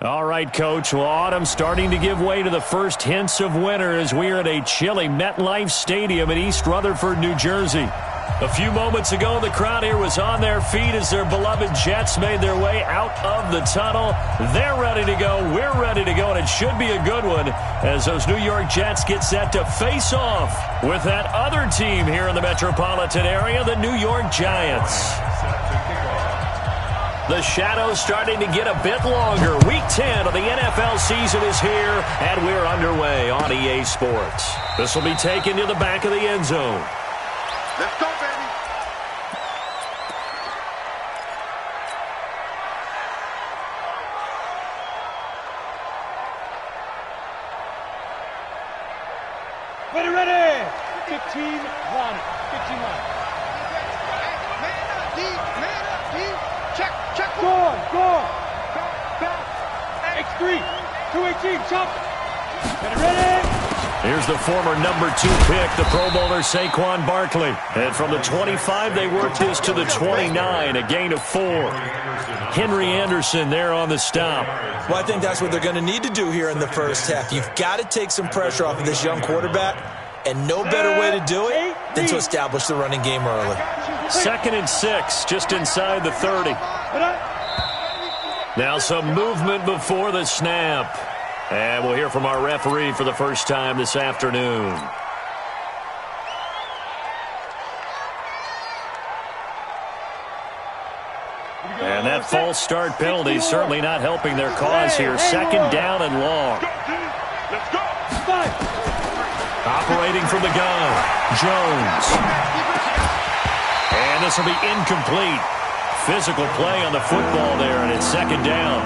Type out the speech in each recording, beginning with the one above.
All right, Coach. Well, autumn starting to give way to the first hints of winter as we are at a chilly MetLife Stadium in East Rutherford, New Jersey. A few moments ago, the crowd here was on their feet as their beloved Jets made their way out of the tunnel. They're ready to go. We're ready to go, and it should be a good one as those New York Jets get set to face off with that other team here in the metropolitan area, the New York Giants. The shadow's starting to get a bit longer. Week 10 of the NFL season is here, and we're underway on EA Sports. This will be taken to the back of the end zone. Let's go, baby. Ready. 15 line. 15 line. Man up, D. Check. Go. X3. 218. Chop. Ready. Here's the former number 2 pick, the Pro Bowler Saquon Barkley. And from the 25, they worked this to the 29, a gain of 4. Henry Anderson there on the stop. Well, I think that's what they're going to need to do here in the first half. You've got to take some pressure off of this young quarterback, and no better way to do it than to establish the running game early. 2nd and 6, just inside the 30. Now some movement before the snap. And we'll hear from our referee for the first time this afternoon. And that false start penalty certainly not helping their cause here. 2nd down and long. Operating from the gun, Jones. And this will be incomplete. Physical play on the football there, and it's 2nd down.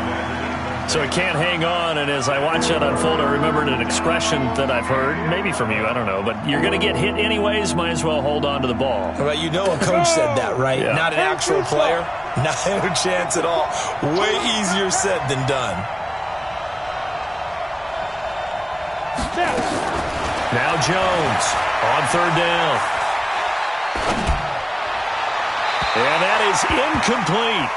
So it can't hang on, and as I watch that unfold, I remembered an expression that I've heard, maybe from you, I don't know, but you're going to get hit anyways, might as well hold on to the ball. Well, you know a coach said that, right? Yeah. Not an actual player. Not a chance at all. Way easier said than done. Now Jones on 3rd down. And that is incomplete.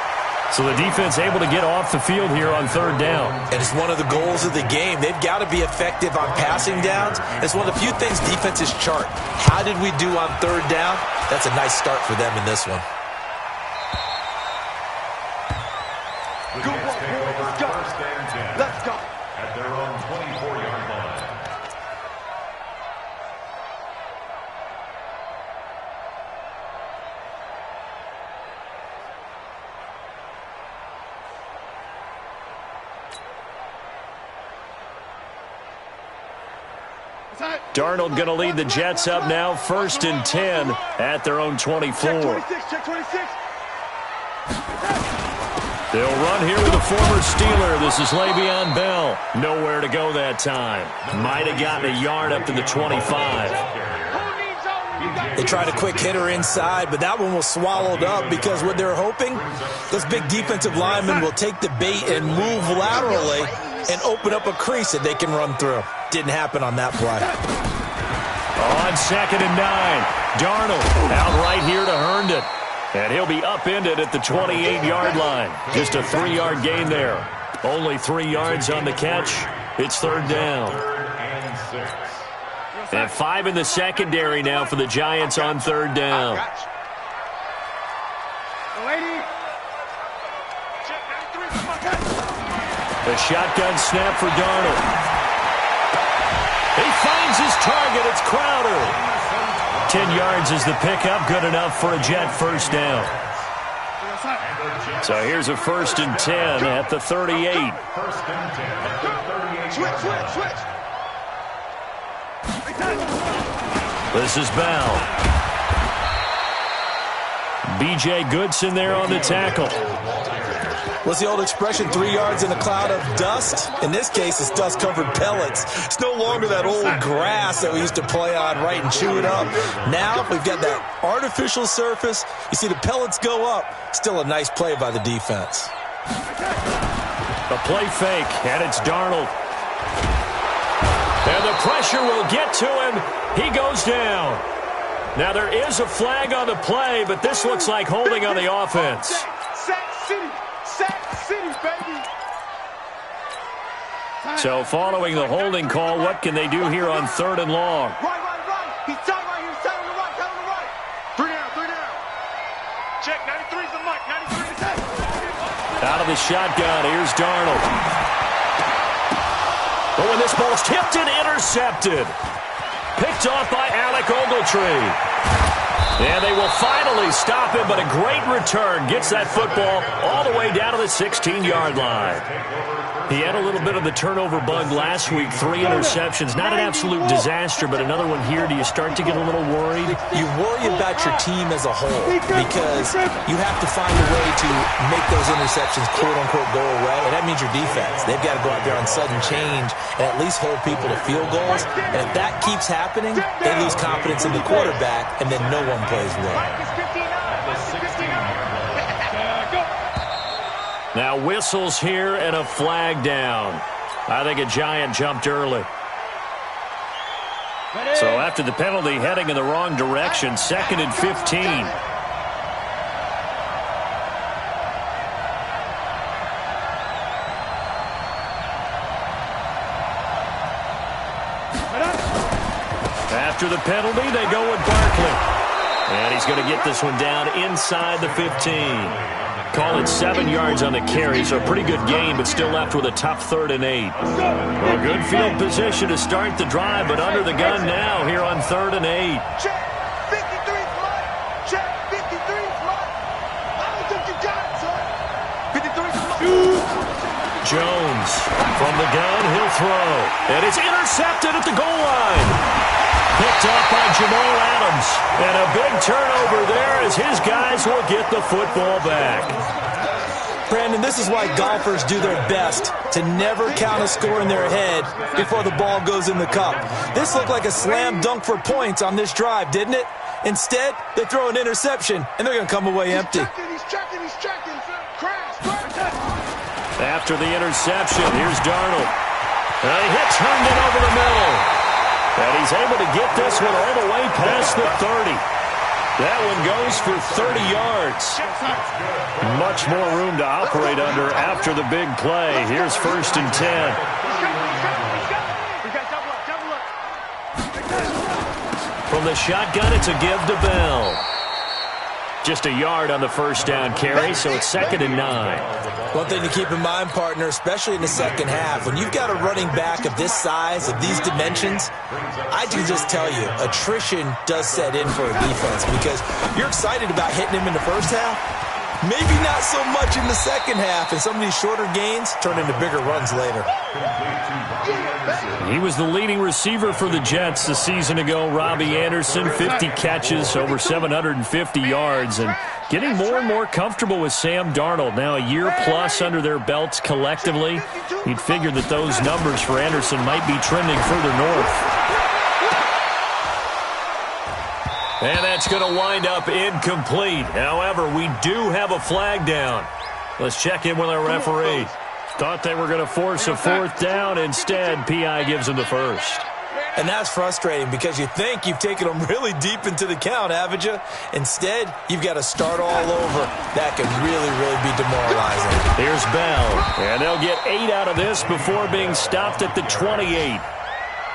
So the defense able to get off the field here on 3rd down. And it's one of the goals of the game. They've got to be effective on passing downs. It's one of the few things defenses chart. How did we do on 3rd down? That's a nice start for them in this one. Let's go. At their own 24-yard line. Darnold going to lead the Jets up now, 1st and 10 at their own 24. Check 26. They'll run here with the former Steeler. This is Le'Veon Bell. Nowhere to go that time. Might have gotten a yard up to the 25. They tried a quick hitter inside, but that one was swallowed up because what they're hoping, those big defensive linemen will take the bait and move laterally and open up a crease that they can run through. Didn't happen on that play. On 2nd and 9, Darnold out right here to Herndon. And he'll be upended at the 28-yard line. Just a 3-yard gain there. Only 3 yards on the catch. It's 3rd down. And 5 in the secondary now for the Giants on 3rd down. The shotgun snap for Darnold. He finds his target. It's Crowder. 10 yards is the pickup. Good enough for a Jet first down. So here's a 1st and 10 at the 38. Switch. This is Bell. B.J. Goodson there on the tackle. What's the old expression, 3 yards in a cloud of dust? In this case, it's dust-covered pellets. It's no longer that old grass that we used to play on, right, and chew it up. Now we've got that artificial surface. You see the pellets go up. Still a nice play by the defense. A play fake, and it's Darnold. And the pressure will get to him. He goes down. Now there is a flag on the play, but this looks like holding on the offense. Sack City, baby. So following the holding call, what can they do here on 3rd and long? Right. He's tight right here. Tight on the right. Tight on the right. Three down. Check. 93's the mic. 93's the head. Out of the shotgun, here's Darnold. But when this ball's tipped and intercepted. Picked off by Alec Ogletree. And they will finally stop him, but a great return. Gets that football all the way down to the 16-yard line. He had a little bit of the turnover bug last week. 3 interceptions. Not an absolute disaster, but another one here. Do you start to get a little worried? You worry about your team as a whole because you have to find a way to make those interceptions, quote-unquote, go away, and that means your defense. They've got to go out there on sudden change and at least hold people to field goals. And if that keeps happening, they lose confidence in the quarterback, and then no one plays well. Now whistles here and a flag down. I think a Giant jumped early. So after the penalty, heading in the wrong direction, 2nd and 15. After the penalty, they go with Barkley. And he's going to get this one down inside the 15. Call it 7 yards on the carry, so a pretty good gain, but still left with a tough 3rd and 8. Well, good field position to start the drive, but under the gun now here on 3rd and 8. Check. 53's mine. Check. 53's mine. I don't think you got it, son. 53's mine. Jones from the gun, he'll throw. And it's intercepted at the goal line. Picked off by Jamal Adams. And a big turnover there as his guys will get the football back. Brandon, this is why golfers do their best to never count a score in their head before the ball goes in the cup. This looked like a slam dunk for points on this drive, didn't it? Instead, they throw an interception, and they're going to come away empty. He's checking. Crash. After the interception, here's Darnold. And he turned it over the middle. And he's able to get this one all the way past the 30. That one goes for 30 yards. Much more room to operate under after the big play. Here's 1st and 10. From the shotgun, it's a give to Bell. Just a yard on the 1st down carry, so it's 2nd and 9. One thing to keep in mind, partner, especially in the second half, when you've got a running back of this size, of these dimensions, I can just tell you, attrition does set in for a defense because you're excited about hitting him in the first half. Maybe not so much in the second half, and some of these shorter gains turn into bigger runs later. He was the leading receiver for the Jets a season ago, Robbie Anderson, 50 catches, over 750 yards, and getting more and more comfortable with Sam Darnold. Now a year plus under their belts collectively. You'd figure that those numbers for Anderson might be trending further north. And that's going to wind up incomplete. However, we do have a flag down. Let's check in with our referee. Thought they were going to force a 4th down. Instead, P.I. gives them the 1st. And that's frustrating because you think you've taken them really deep into the count, haven't you? Instead, you've got to start all over. That can really, really be demoralizing. Here's Bell. And they'll get 8 out of this before being stopped at the 28.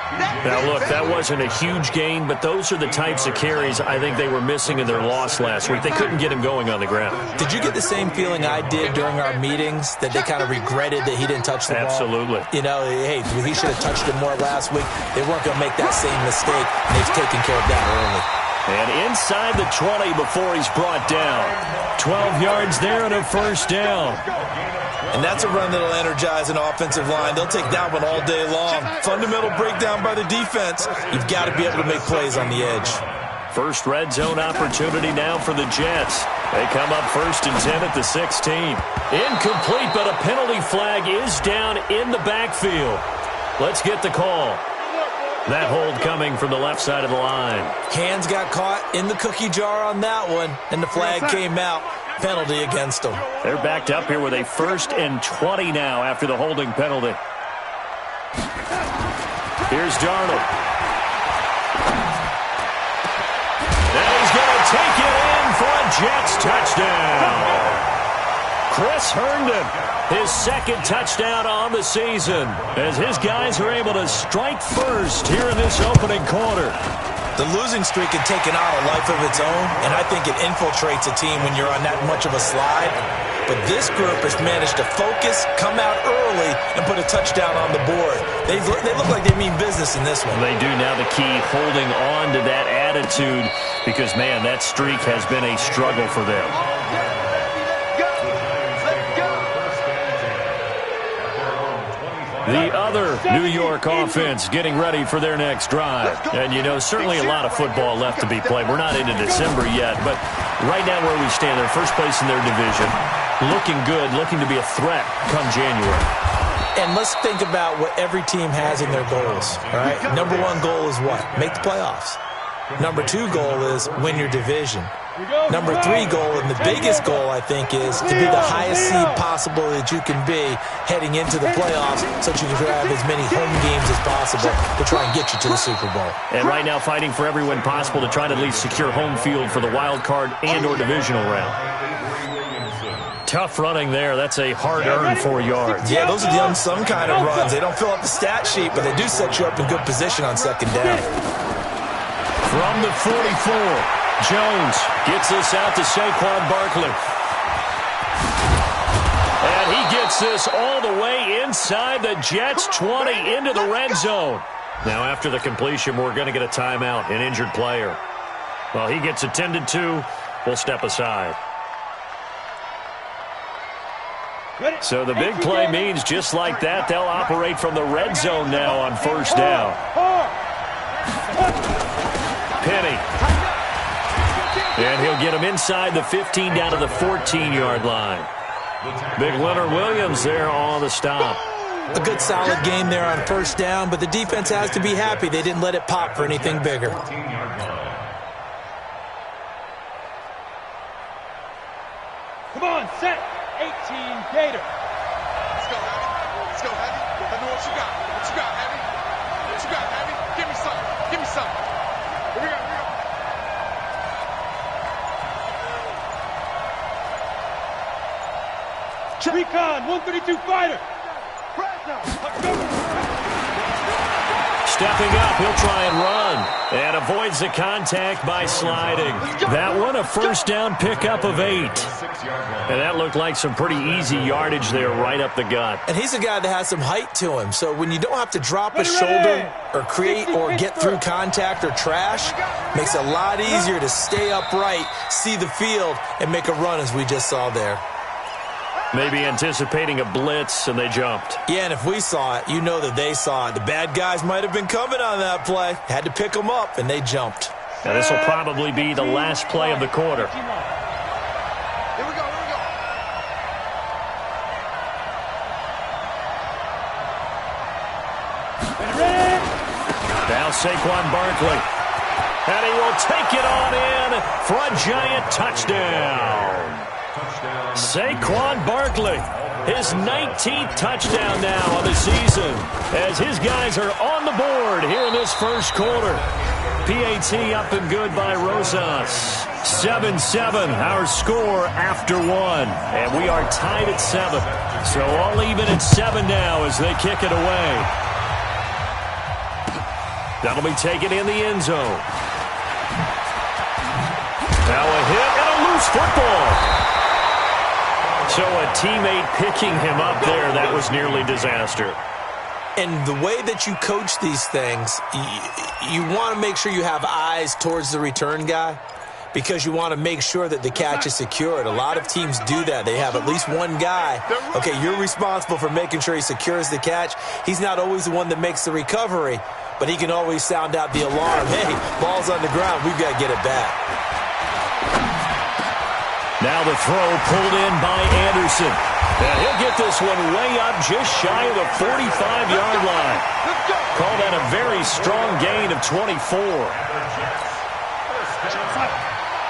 Now, look, that wasn't a huge gain, but those are the types of carries I think they were missing in their loss last week. They couldn't get him going on the ground. Did you get the same feeling I did during our meetings, that they kind of regretted that he didn't touch the ball? Absolutely. You know, hey, he should have touched it more last week. They weren't going to make that same mistake, and they've taken care of that early. And inside the 20 before he's brought down. 12 yards there and a 1st down. And that's a run that'll energize an offensive line. They'll take that one all day long. Fundamental breakdown by the defense. You've got to be able to make plays on the edge. First red zone opportunity now for the Jets. They come up 1st and 10 at the 16. Incomplete, but a penalty flag is down in the backfield. Let's get the call. That hold coming from the left side of the line. Hands got caught in the cookie jar on that one, and the flag came out. Penalty against them. They're backed up here with a 1st and 20 now after the holding penalty. Here's Darnold. And he's going to take it in for a Jets touchdown. Chris Herndon, his second touchdown on the season, as his guys are able to strike first here in this opening quarter. The losing streak had taken on a life of its own, and I think it infiltrates a team when you're on that much of a slide. But this group has managed to focus, come out early, and put a touchdown on the board. They look like they mean business in this one. They do. Now the key, holding on to that attitude, because, man, that streak has been a struggle for them. The other New York offense getting ready for their next drive. And, you know, certainly a lot of football left to be played. We're not into December yet, but right now where we stand, they're first place in their division, looking good, looking to be a threat come January. And let's think about what every team has in their goals, all right? Number one goal is what? Make the playoffs. Number two goal is win your division. Number three goal, and the biggest goal, I think, is to be the highest seed possible that you can be heading into the playoffs so that you can have as many home games as possible to try and get you to the Super Bowl. And right now fighting for every win possible to try to at least secure home field for the wild card and or divisional round. Tough running there. That's a hard-earned 4 yards. Yeah, those are the unsung kind of runs. They don't fill up the stat sheet, but they do set you up in good position on second down. From the 44. Jones gets this out to Saquon Barkley. And he gets this all the way inside the Jets' 20 into the red zone. Now, after the completion, we're going to get a timeout, an injured player. Well, he gets attended to. We'll step aside. So the big play means just like that, they'll operate from the red zone now on first down. Penny. And he'll get him inside the 15 down to the 14-yard line. Big Leonard Williams there on the stop. A good solid game there on first down, but the defense has to be happy they didn't let it pop for anything bigger. Come on, set. 18, Gator. Let's go, Heavy. Let's go, Heavy. Let me know what you got. What you got, Heavy? What you got, Heavy? Give me some. Give me some. Here we go. Recon, 132 fighter. Stepping up, he'll try and run. And avoids the contact by sliding. That one, a first down pickup of 8. And that looked like some pretty easy yardage there right up the gut. And he's a guy that has some height to him. So when you don't have to drop a shoulder or create or get through contact or trash, makes it a lot easier to stay upright, see the field, and make a run as we just saw there. Maybe anticipating a blitz, and they jumped. Yeah, and if we saw it, you know that they saw it. The bad guys might have been coming on that play. Had to pick them up, and they jumped. Now, this will probably be the last play of the quarter. Here we go. Now Saquon Barkley. And he will take it on in for a giant touchdown. Saquon Barkley, his 19th touchdown now of the season, as his guys are on the board here in this first quarter. PAT up and good by Rosas. 7-7, our score after 1. And we are tied at 7. So all even at 7 now as they kick it away. That'll be taken in the end zone. Now a hit and a loose football. So a teammate picking him up there, that was nearly disaster. And the way that you coach these things, you want to make sure you have eyes towards the return guy because you want to make sure that the catch is secured. A lot of teams do that. They have at least one guy. Okay, you're responsible for making sure he secures the catch. He's not always the one that makes the recovery, but he can always sound out the alarm. Hey, ball's on the ground. We've got to get it back. Now the throw pulled in by Anderson. And he'll get this one way up just shy of the 45-yard line. Call that a very strong gain of 24.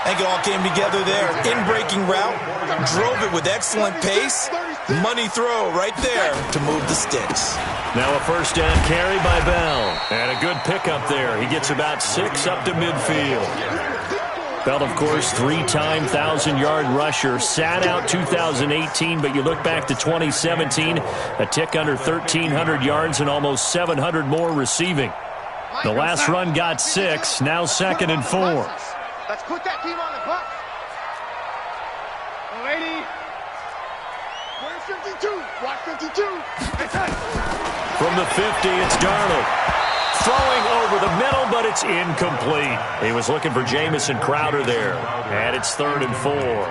I think it all came together there. In-breaking route, drove it with excellent pace. Money throw right there to move the sticks. Now a first down carry by Bell. And a good pickup there. He gets about 6 up to midfield. Bell, of course, three-time 1,000-yard rusher, sat out 2018, but you look back to 2017, a tick under 1,300 yards and almost 700 more receiving. The last run got 6, now 2nd and 4. Let's put that team on the bus. Lady. Where's 52? Watch 52. From the 50, it's Darnold. Throwing over the middle, but it's incomplete. He was looking for Jamison Crowder there. And it's 3rd and 4.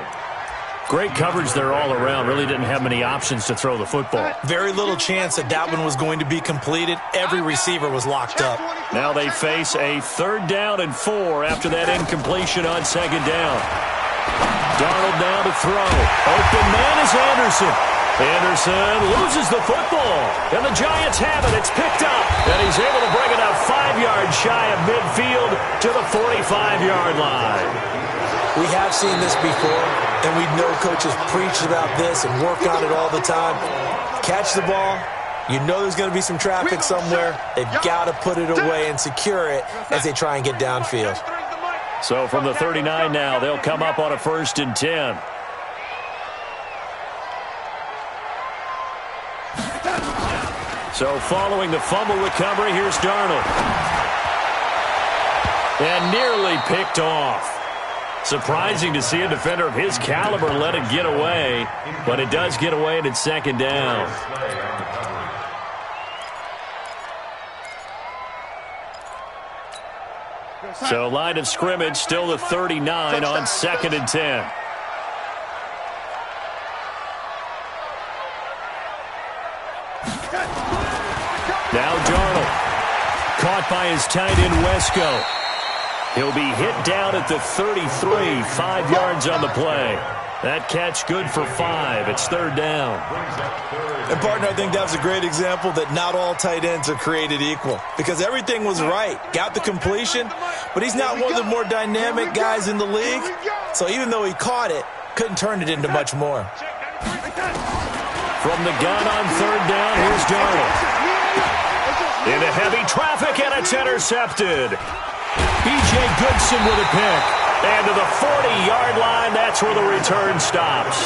Great coverage there all around. Really didn't have many options to throw the football. Very little chance that one was going to be completed. Every receiver was locked up. Now they face a 3rd down and 4 after that incompletion on 2nd down. Darnold now to throw. Open man is Anderson. Anderson loses the football, and the Giants have it. It's picked up, and he's able to bring it up 5 yards shy of midfield to the 45-yard line. We have seen this before, and we know coaches preach about this and work on it all the time. Catch the ball. You know there's going to be some traffic somewhere. They've got to put it away and secure it as they try and get downfield. So from the 39 now, they'll come up on a 1st and 10. So following the fumble recovery, here's Darnold. And nearly picked off. Surprising to see a defender of his caliber let it get away, but it does get away and it's 2nd down. So line of scrimmage still the 39 on 2nd and 10. Now Darnold, caught by his tight end Wesco. He'll be hit down at the 33, 5 yards on the play. That catch good for 5. It's 3rd down. And, partner, I think that was a great example that not all tight ends are created equal, because everything was right. Got the completion, but he's not one of the more dynamic guys in the league. So even though he caught it, couldn't turn it into much more. From the gun on 3rd down, here's Darnold. Into heavy traffic, and it's intercepted. B.J. Goodson with a pick. And to the 40-yard line, that's where the return stops.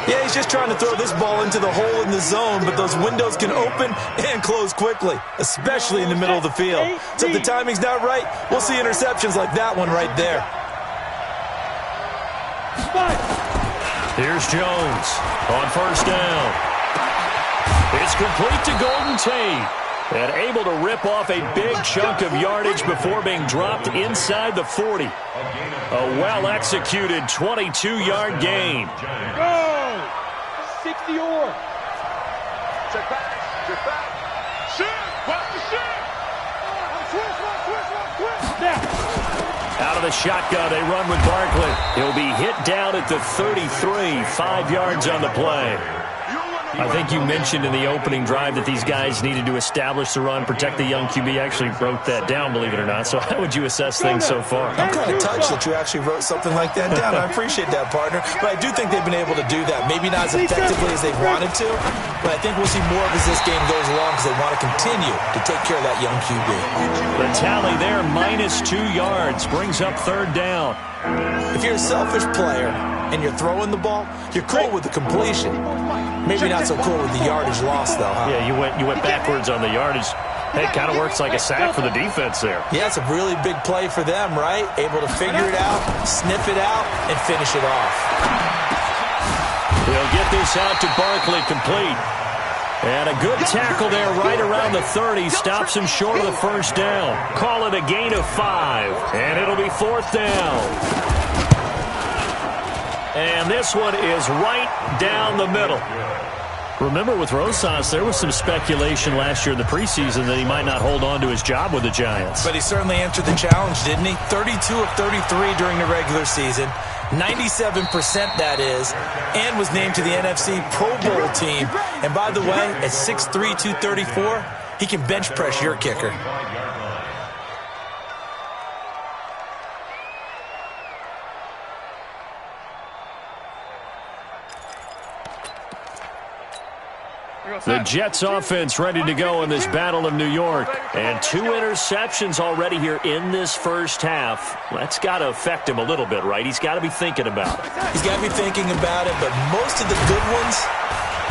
Yeah, he's just trying to throw this ball into the hole in the zone, but those windows can open and close quickly, especially in the middle of the field. So if the timing's not right, we'll see interceptions like that one right there. Here's Jones on 1st down. It's complete to Golden Tate. And able to rip off a big chunk of yardage before being dropped inside the 40. A well-executed 22-yard gain. Go! 60 or. Check back. Shoot! Watch the shoot! Switch! Out of the shotgun, they run with Barkley. He'll be hit down at the 33, 5 yards on the play. I think you mentioned in the opening drive that these guys needed to establish the run, protect the young QB. I actually wrote that down, believe it or not. So how would you assess things so far? I'm kind of touched that you actually wrote something like that down. I appreciate that, partner. But I do think they've been able to do that. Maybe not as effectively as they wanted to, but I think we'll see more of as this game goes along because they want to continue to take care of that young QB. The tally there, -2 yards, brings up 3rd down. If you're a selfish player and you're throwing the ball, you're cool with the completion. Maybe not so cool with the yardage loss, though, huh? Yeah, you went backwards on the yardage. Hey, it kind of works like a sack for the defense there. Yeah, it's a really big play for them, right? Able to figure it out, sniff it out, and finish it off. He'll get this out to Barkley, complete. And a good tackle there right around the 30. Stops him short of the 1st down. Call it a gain of 5. And it'll be 4th down. And this one is right down the middle. Remember, with Rosas, there was some speculation last year in the preseason that he might not hold on to his job with the Giants. But he certainly answered the challenge, didn't he? 32 of 33 during the regular season. 97% that is, and was named to the NFC Pro Bowl team. And by the way, at 6'3", 234, he can bench press your kicker. The Jets offense ready to go in this Battle of New York. And 2 interceptions already here in this first half. That's got to affect him a little bit, right? He's got to be thinking about it. He's got to be thinking about it, but most of the good ones,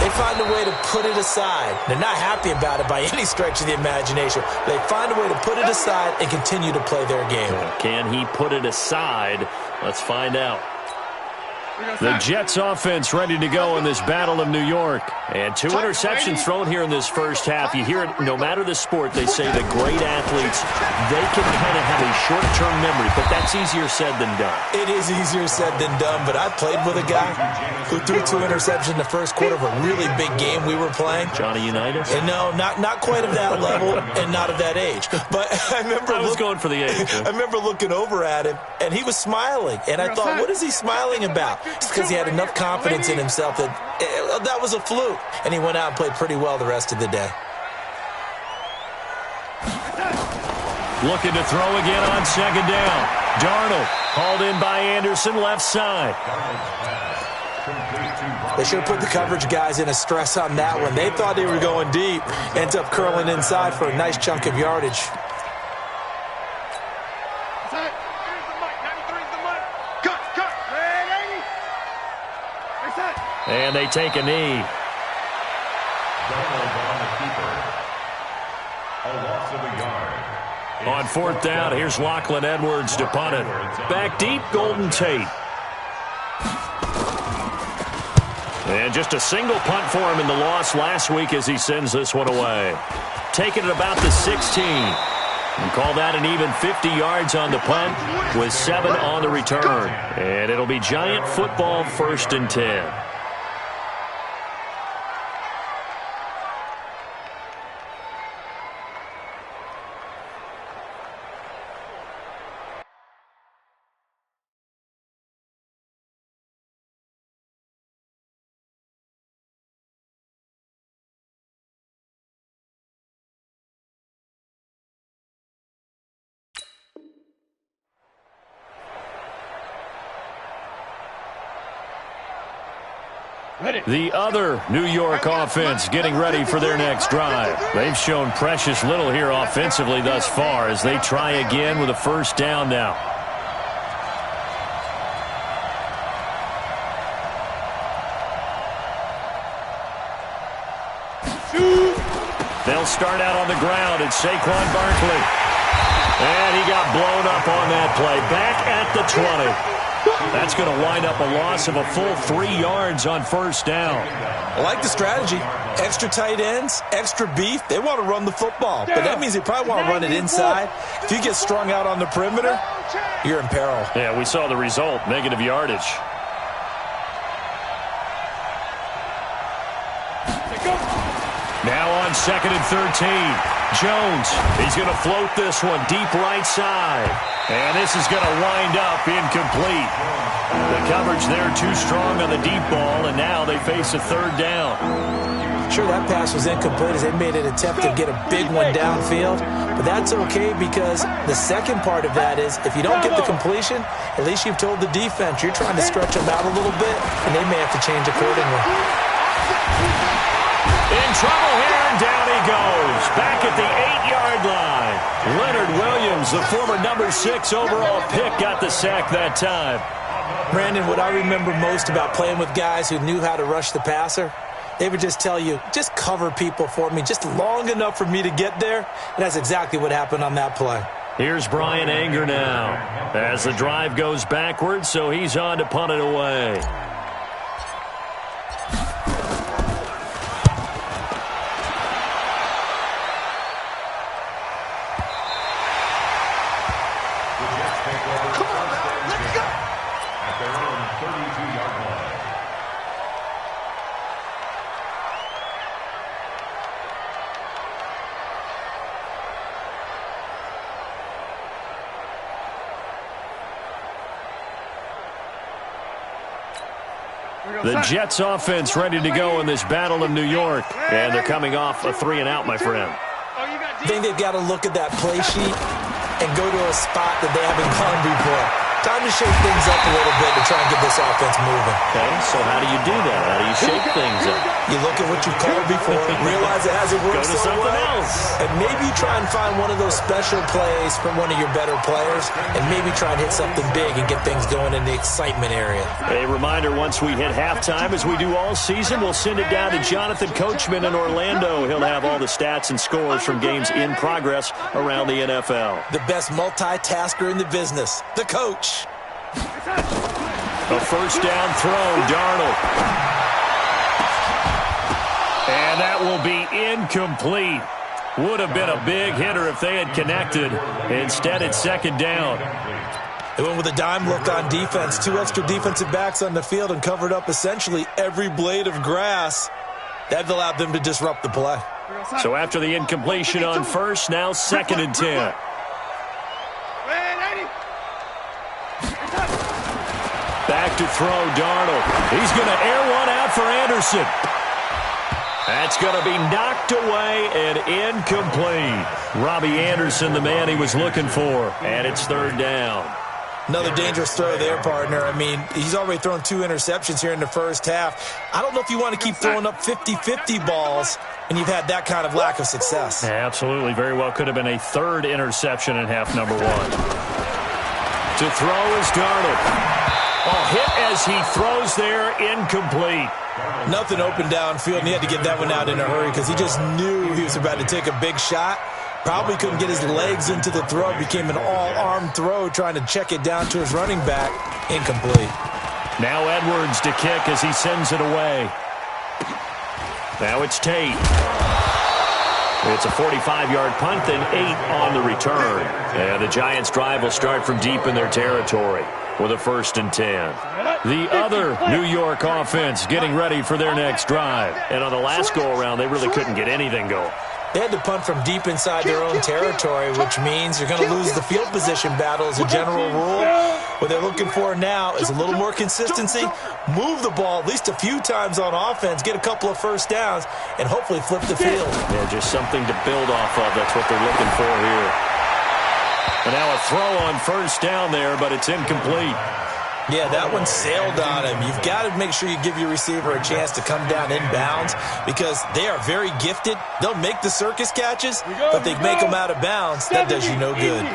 they find a way to put it aside. They're not happy about it by any stretch of the imagination. They find a way to put it aside and continue to play their game. Can he put it aside? Let's find out. The Jets offense ready to go in this Battle of New York. And 2 interceptions thrown here in this first half. You hear it, no matter the sport, they say the great athletes, they can kind of have a short-term memory, but that's easier said than done. It is easier said than done, but I played with a guy who threw 2 interceptions in the first quarter of a really big game we were playing. Johnny Unitas? And no, not quite of that level and not of that age. But I was going for the age. I remember looking over at him, and he was smiling. And I thought, what is he smiling about? It's because he had enough confidence in himself that that was a fluke. And he went out and played pretty well the rest of the day. Looking to throw again on second down. Darnold hauled in by Anderson, left side. They should have put the coverage guys in a stress on that one. They thought they were going deep. Ends up curling inside for a nice chunk of yardage. And they take a knee. On 4th down, here's Lachlan Edwards to punt it. Back deep, Golden Tate. And just a single punt for him in the loss last week as he sends this one away. Taking it about the 16. And call that an even 50 yards on the punt with 7 on the return. And it'll be Giant football, 1st and 10. The other New York offense getting ready for their next drive. They've shown precious little here offensively thus far as they try again with a 1st down now. They'll start out on the ground at Saquon Barkley. And he got blown up on that play. Back at the 20. That's going to wind up a loss of a full 3 yards on 1st down. I like the strategy. Extra tight ends, extra beef. They want to run the football, but that means they probably want to run it inside. If you get strung out on the perimeter, you're in peril. Yeah, we saw the result, negative yardage. Now on 2nd and 13. Jones, he's going to float this one deep right side. And this is going to wind up incomplete. The coverage there too strong on the deep ball, and now they face a 3rd down. Sure, that pass was incomplete as they made an attempt to get a big one downfield. But that's okay because the second part of that is if you don't get the completion, at least you've told the defense you're trying to stretch them out a little bit, and they may have to change accordingly. In trouble here, and down he goes. Back at the 8-yard line. Leonard Williams, the former number 6 overall pick, got the sack that time. Brandon, what I remember most about playing with guys who knew how to rush the passer, they would just tell you, just cover people for me, just long enough for me to get there. And that's exactly what happened on that play. Here's Brian Anger now as the drive goes backwards, so he's on to punt it away. The Jets offense ready to go in this Battle of New York. And they're coming off a 3-and-out, my friend. I think they've got to look at that play sheet and go to a spot that they haven't gone before. Time to shake things up a little bit to try and get this offense moving. Okay, so how do you do that? How do you shake things up? You look at what you've called before, realize it hasn't worked Go to so something well, else. and maybe try and find one of those special plays from one of your better players, and maybe try and hit something big and get things going in the excitement area. A reminder, once we hit halftime, as we do all season, we'll send it down to Jonathan Coachman in Orlando. He'll have all the stats and scores from games in progress around the NFL. The best multitasker in the business, the coach. A first down throw, Darnold. And that will be incomplete. Would have been a big hitter if they had connected. Instead, it's second down. They went with a dime look on defense. 2 extra defensive backs on the field and covered up essentially every blade of grass. That allowed them to disrupt the play. So after the incompletion on first, now second and 10. Back to throw, Darnold. He's going to air one out for Anderson. That's going to be knocked away and incomplete. Robbie Anderson, the man he was looking for. And it's third down. Another dangerous throw there, partner. I mean, he's already thrown 2 interceptions here in the first half. I don't know if you want to keep throwing up 50-50 balls and you've had that kind of lack of success. Absolutely. Very well could have been a third interception in half number 1. To throw is Darnold. Hit as he throws there, incomplete. Nothing open downfield, and he had to get that one out in a hurry because he just knew he was about to take a big shot. Probably couldn't get his legs into the throw. Became an all-arm throw trying to check it down to his running back. Incomplete. Now Edwards to kick as he sends it away. Now it's Tate. It's a 45-yard punt, then 8 on the return. And the Giants' drive will start from deep in their territory with a first and 10. The other New York offense getting ready for their next drive. And on the last go-around, they really couldn't get anything going. They had to punt from deep inside their own territory, which means you're going to lose the field position battle as a general rule. What they're looking for now is a little more consistency, move the ball at least a few times on offense, get a couple of first downs, and hopefully flip the field. Yeah, just something to build off of. That's what they're looking for here. And now a throw on first down there, but it's incomplete. Yeah, that one sailed on him. You've got to make sure you give your receiver a chance to come down inbounds because they are very gifted. They'll make the circus catches, but they make them out of bounds. That does you no good.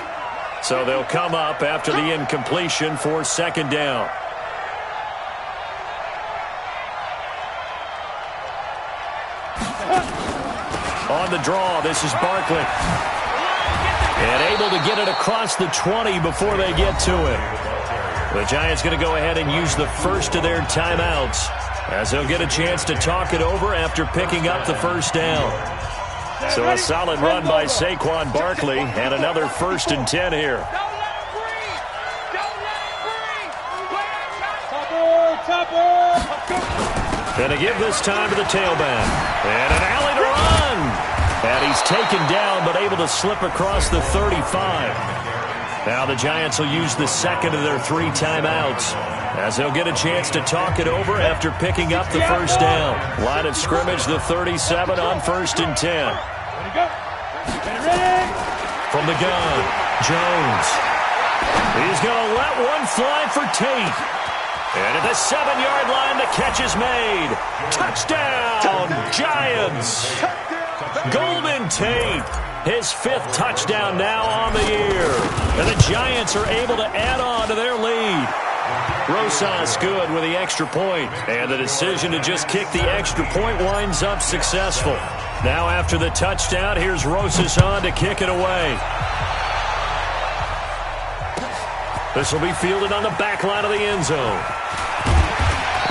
So they'll come up after the incompletion for second down. On the draw, this is Barkley. And able to get it across the 20 before they get to it. The Giants going to go ahead and use the first of their timeouts as they'll get a chance to talk it over after picking up the first down. So a solid run by Saquon Barkley and another first and 10 here. Going to give this time to the tailback. And an alley to run. And he's taken down but able to slip across the 35. Now the Giants will use the second of their 3 timeouts as they'll get a chance to talk it over after picking up the first down. Line of scrimmage, the 37 on first and 10. From the gun, Jones. He's going to let one fly for Tate. And at the 7-yard line, the catch is made. Touchdown, Giants. Golden Tate. His 5th touchdown now on the year. And the Giants are able to add on to their lead. Rosas good with the extra point. And the decision to just kick the extra point winds up successful. Now after the touchdown, here's Rosas on to kick it away. This will be fielded on the back line of the end zone.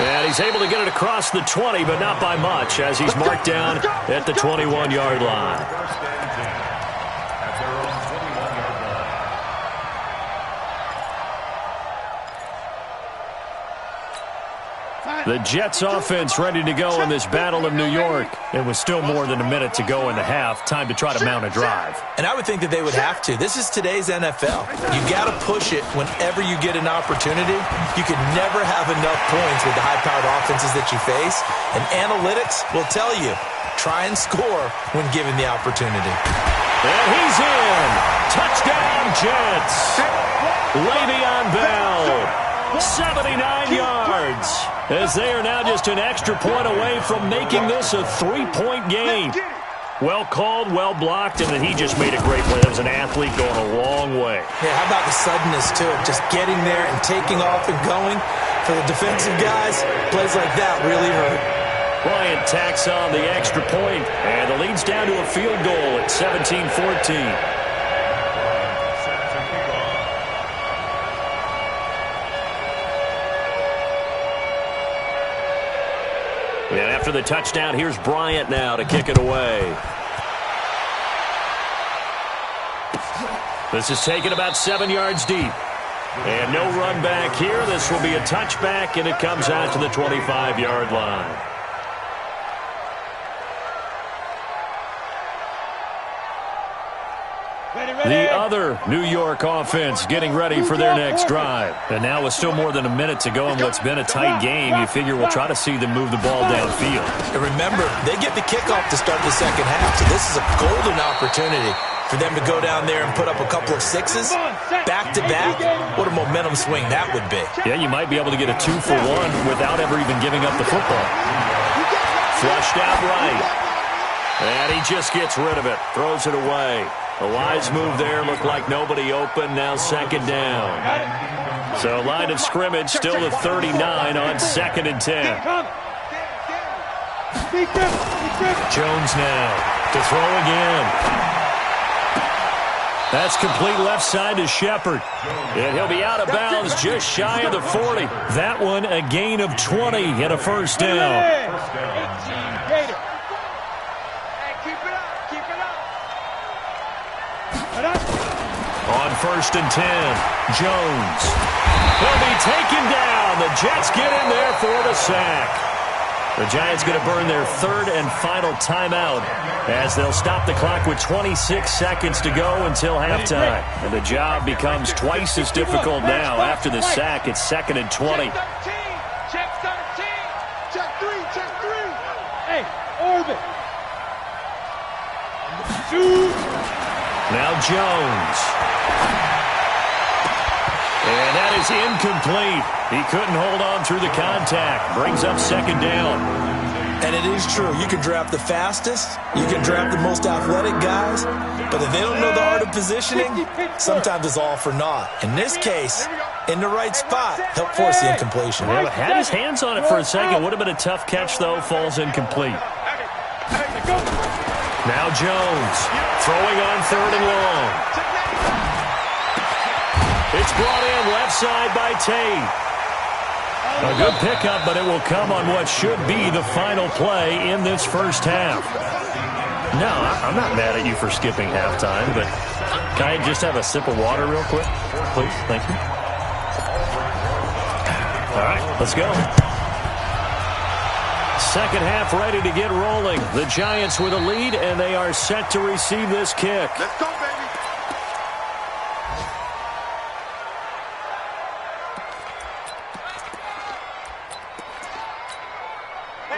And he's able to get it across the 20, but not by much, as he's marked down at the 21-yard line. The Jets offense ready to go in this Battle of New York. It was still more than a minute to go in the half. Time to try to mount a drive. And I would think that they would have to. This is today's NFL. You got to push it whenever you get an opportunity. You can never have enough points with the high-powered offenses that you face. And analytics will tell you, try and score when given the opportunity. And he's in. Touchdown, Jets. Le'Veon Bell, 79 yards, as they are now just an extra point away from making this a 3-point game. Well called, well blocked, and then he just made a great play. That was an athlete going a long way. Yeah, how about the suddenness to it? Just getting there and taking off and going. For the defensive guys, plays like that really hurt. Bryant tacks on the extra point, and the lead's down to a field goal at 17-14. And after the touchdown, here's Bryant now to kick it away. This is taken about 7 yards deep. And no run back here. This will be a touchback, and it comes out to the 25-yard line. The other New York offense getting ready for their next drive. And now with still more than a minute to go in what's been a tight game, you figure we'll try to see them move the ball downfield. And remember, they get the kickoff to start the second half, so this is a golden opportunity for them to go down there and put up a couple of sixes back-to-back. What a momentum swing that would be. Yeah, you might be able to get a 2-for-1 without ever even giving up the football. Flushed out right. And he just gets rid of it, throws it away. A wise move there, looked like nobody open, now second down. So line of scrimmage still to 39 on 2nd and 10. Jones now to throw again. That's complete left side to Shepard. And he'll be out of bounds just shy of the 40. That one a gain of 20 and a first down. On 1st and 10, Jones. He'll be taken down. The Jets get in there for the sack. The Giants going to burn their 3rd and final timeout as they'll stop the clock with 26 seconds to go until halftime. And the job becomes twice as difficult now. After the sack, it's 2nd and 20. Check 13. Check 3. Check 3. Hey, orbit. Shoot. Now Jones. And that is incomplete. He couldn't hold on through the contact. Brings up 2nd down. And it is true. You can draft the fastest. You can draft the most athletic guys. But if they don't know the art of positioning, sometimes it's all for naught. In this case, in the right spot, help force the incompletion. Yeah, had his hands on it for a second. Would have been a tough catch, though. Falls incomplete. Now Jones throwing on 3rd and long. It's brought in left side by Tate. A good pickup, but it will come on what should be the final play in this first half. No, I'm not mad at you for skipping halftime, but can I just have a sip of water real quick? Please, thank you. All right, let's go. Second half ready to get rolling. The Giants with a lead, and they are set to receive this kick. Let's go, baby.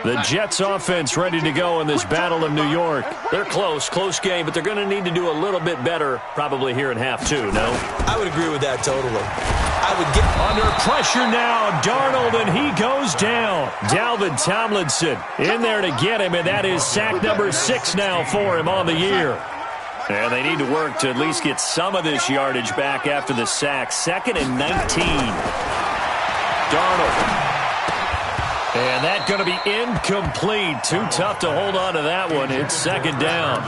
The Jets offense ready to go in this battle of New York. They're close game, but they're going to need to do a little bit better probably here in half 2, no? I would agree with that totally. I would get under pressure now, Darnold, and he goes down. Dalvin Tomlinson in there to get him, and that is sack number 6 now for him on the year. And they need to work to at least get some of this yardage back after the sack. 2nd and 19. Darnold. And that's going to be incomplete. Too tough to hold on to that one. It's 2nd down.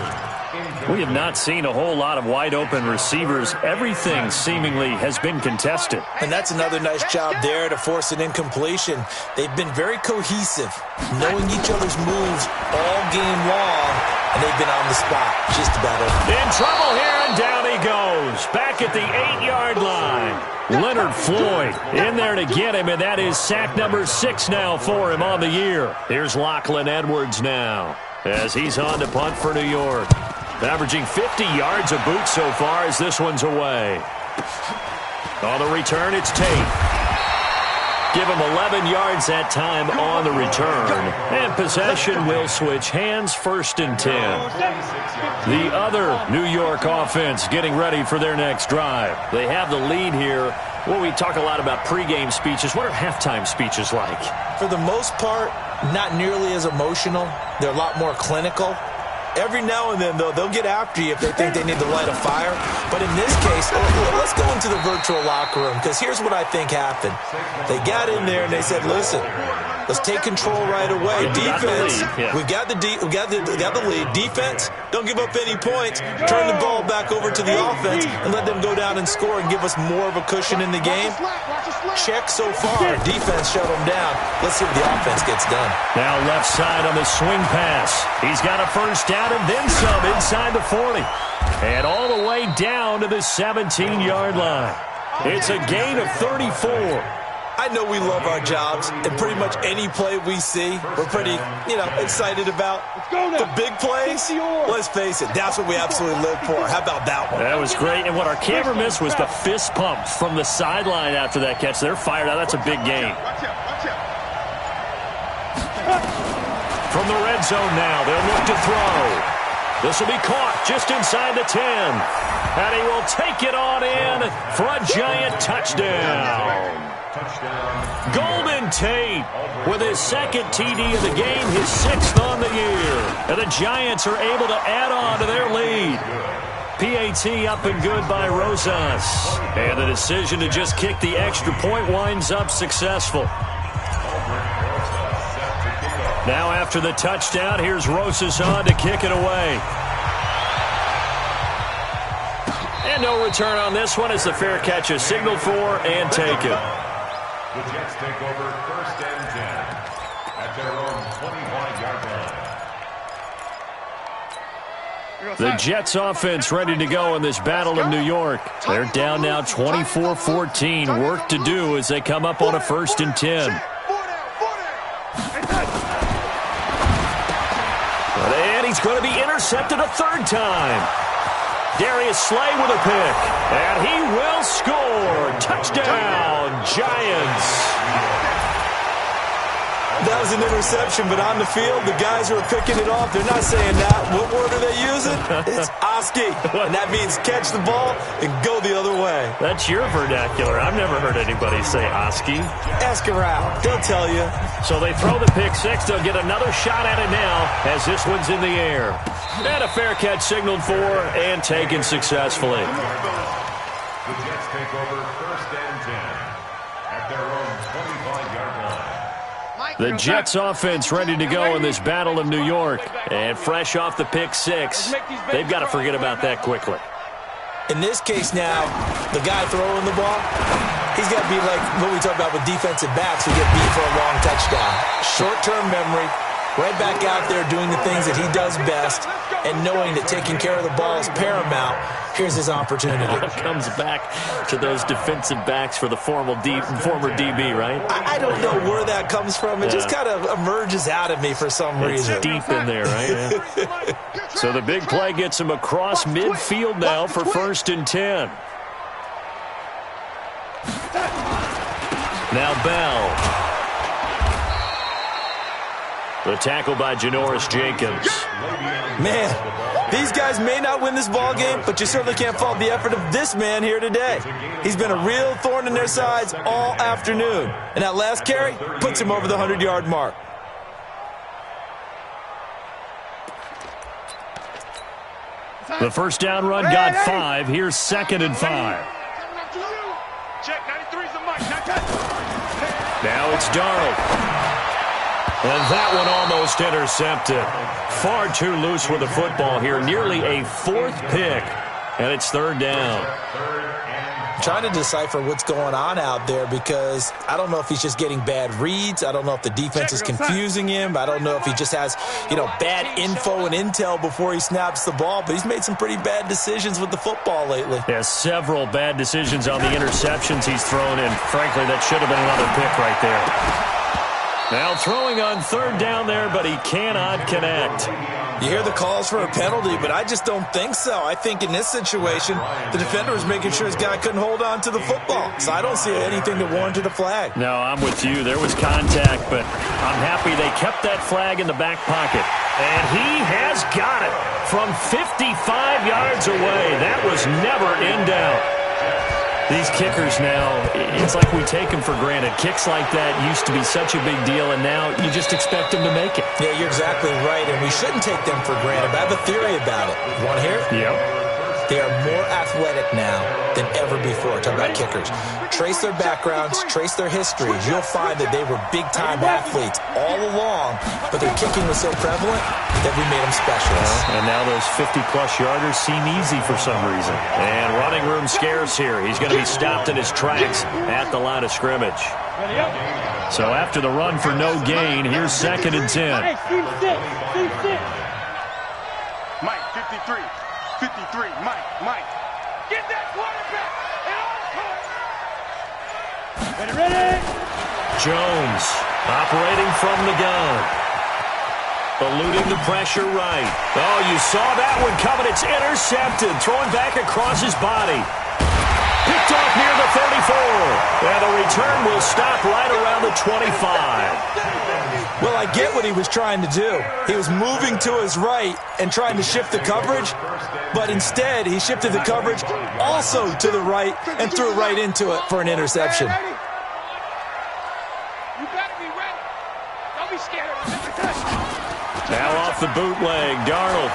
We have not seen a whole lot of wide-open receivers. Everything seemingly has been contested. And that's another nice job there to force an incompletion. They've been very cohesive, knowing each other's moves all game long, and they've been on the spot just about every. In trouble here, and down he goes. Back at the 8-yard line. Leonard Floyd in there to get him, and that is sack number 6 now for him on the year. Here's Lachlan Edwards now as he's on to punt for New York. Averaging 50 yards a boot so far as this one's away. On the return, it's Tate. Give him 11 yards that time on the return. And possession will switch hands, 1st and 10. The other New York offense getting ready for their next drive. They have the lead here. Well, we talk a lot about pregame speeches. What are halftime speeches like? For the most part, not nearly as emotional. They're a lot more clinical. Every now and then, though, they'll get after you if they think they need to light a fire. But in this case, let's go into the virtual locker room, because here's what I think happened. They got in there and they said, listen, let's take control right away. Defense, we got the lead. Defense, don't give up any points. Turn the ball back over to the offense and let them go down and score and give us more of a cushion in the game. Check so far. Defense shut them down. Let's see what the offense gets done. Now left side on the swing pass. He's got a first down and then some inside the 40. And all the way down to the 17-yard line. It's a gain of 34. I know we love our jobs, and pretty much any play we see, we're pretty, excited about. The big plays, let's face it, that's what we absolutely live for. How about that one? That was great, and what our camera missed was the fist pump from the sideline after that catch. They're fired out. That's a big gain. From the red zone now, they'll look to throw. This will be caught just inside the 10. And he will take it on in for a giant touchdown. Golden Tate with his 2nd TD of the game, his 6th on the year. And the Giants are able to add on to their lead. PAT up and good by Rosas. And the decision to just kick the extra point winds up successful. Now after the touchdown, here's Rosas on to kick it away. And no return on this one as the fair catch is signaled for and taken. The Jets take over 1st and 10 at their own 25-yard line. The Jets offense ready to go in this battle of New York. They're down now 24-14. Work to do as they come up on a 1st and 10. And he's going to be intercepted a 3rd time. Darius Slay with a pick. And he will score. Touchdown, Giants. That was an interception, but on the field, the guys who are picking it off, they're not saying that. What word are they using? It's Oski. And that means catch the ball and go the other way. That's your vernacular. I've never heard anybody say Oski. Ask around. They'll tell you. So they throw the pick 6. They'll get another shot at it now as this one's in the air. And a fair catch signaled for and taken successfully. The Jets take over 1st and 10 at their own 25-yard line. The Jets offense ready to go in this battle of New York. And fresh off the pick 6, they've got to forget about that quickly. In this case now, the guy throwing the ball, he's got to be like what we talk about with defensive backs who get beat for a long touchdown. Short-term memory, right back out there doing the things that he does best, and knowing that taking care of the ball is paramount. Here's his opportunity. Comes back to those defensive backs for the former DB, right? I don't know where that comes from. It just kind of emerges out of me for some reason. It's deep in there, right? Yeah. So the big play gets him across midfield now for 1st and 10. Now Bell. The tackle by Janoris Jenkins. Man, these guys may not win this ball game, but you certainly can't fault the effort of this man here today. He's been a real thorn in their sides all afternoon. And that last carry puts him over the 100-yard mark. The first down run got 5. Here's 2nd and 5. Now it's Darnold. And that one almost intercepted. Far too loose with the football here. Nearly a 4th pick. And it's 3rd down. I'm trying to decipher what's going on out there because I don't know if he's just getting bad reads. I don't know if the defense is confusing him. I don't know if he just has, bad info and intel before he snaps the ball. But he's made some pretty bad decisions with the football lately. Yeah, several bad decisions on the interceptions he's thrown in. Frankly, that should have been another pick right there. Now throwing on 3rd down there, but he cannot connect. You hear the calls for a penalty, but I just don't think so. I think in this situation, the defender was making sure his guy couldn't hold on to the football. So I don't see anything to warrant a flag. No, I'm with you. There was contact, but I'm happy they kept that flag in the back pocket. And he has got it from 55 yards away. That was never in doubt. These kickers now, it's like we take them for granted. Kicks like that used to be such a big deal, and now you just expect them to make it. Yeah, you're exactly right, and we shouldn't take them for granted. But I have a theory about it. You want to hear it? Yep. They are more athletic now than ever before. Talk about kickers. Trace their backgrounds, trace their histories. You'll find that they were big-time athletes all along, but their kicking was so prevalent that we made them specialists. And now those 50-plus yarders seem easy for some reason. And running room scarce here. He's going to be stopped in his tracks at the line of scrimmage. So after the run for no gain, here's 2nd and 10. Mike, 53. 53, Mike. Get that quarterback and on Ready? Jones operating from the gun. Eluding the pressure right. Oh, you saw that one coming. It's intercepted. Throwing back across his body. Picked off near the 34. And the return will stop right around the 25. Well, I get what he was trying to do. He was moving to his right and trying to shift the coverage, but instead he shifted the coverage also to the right and threw right into it for an interception. You better be ready. Don't be scared. Now off the bootleg, Darnold.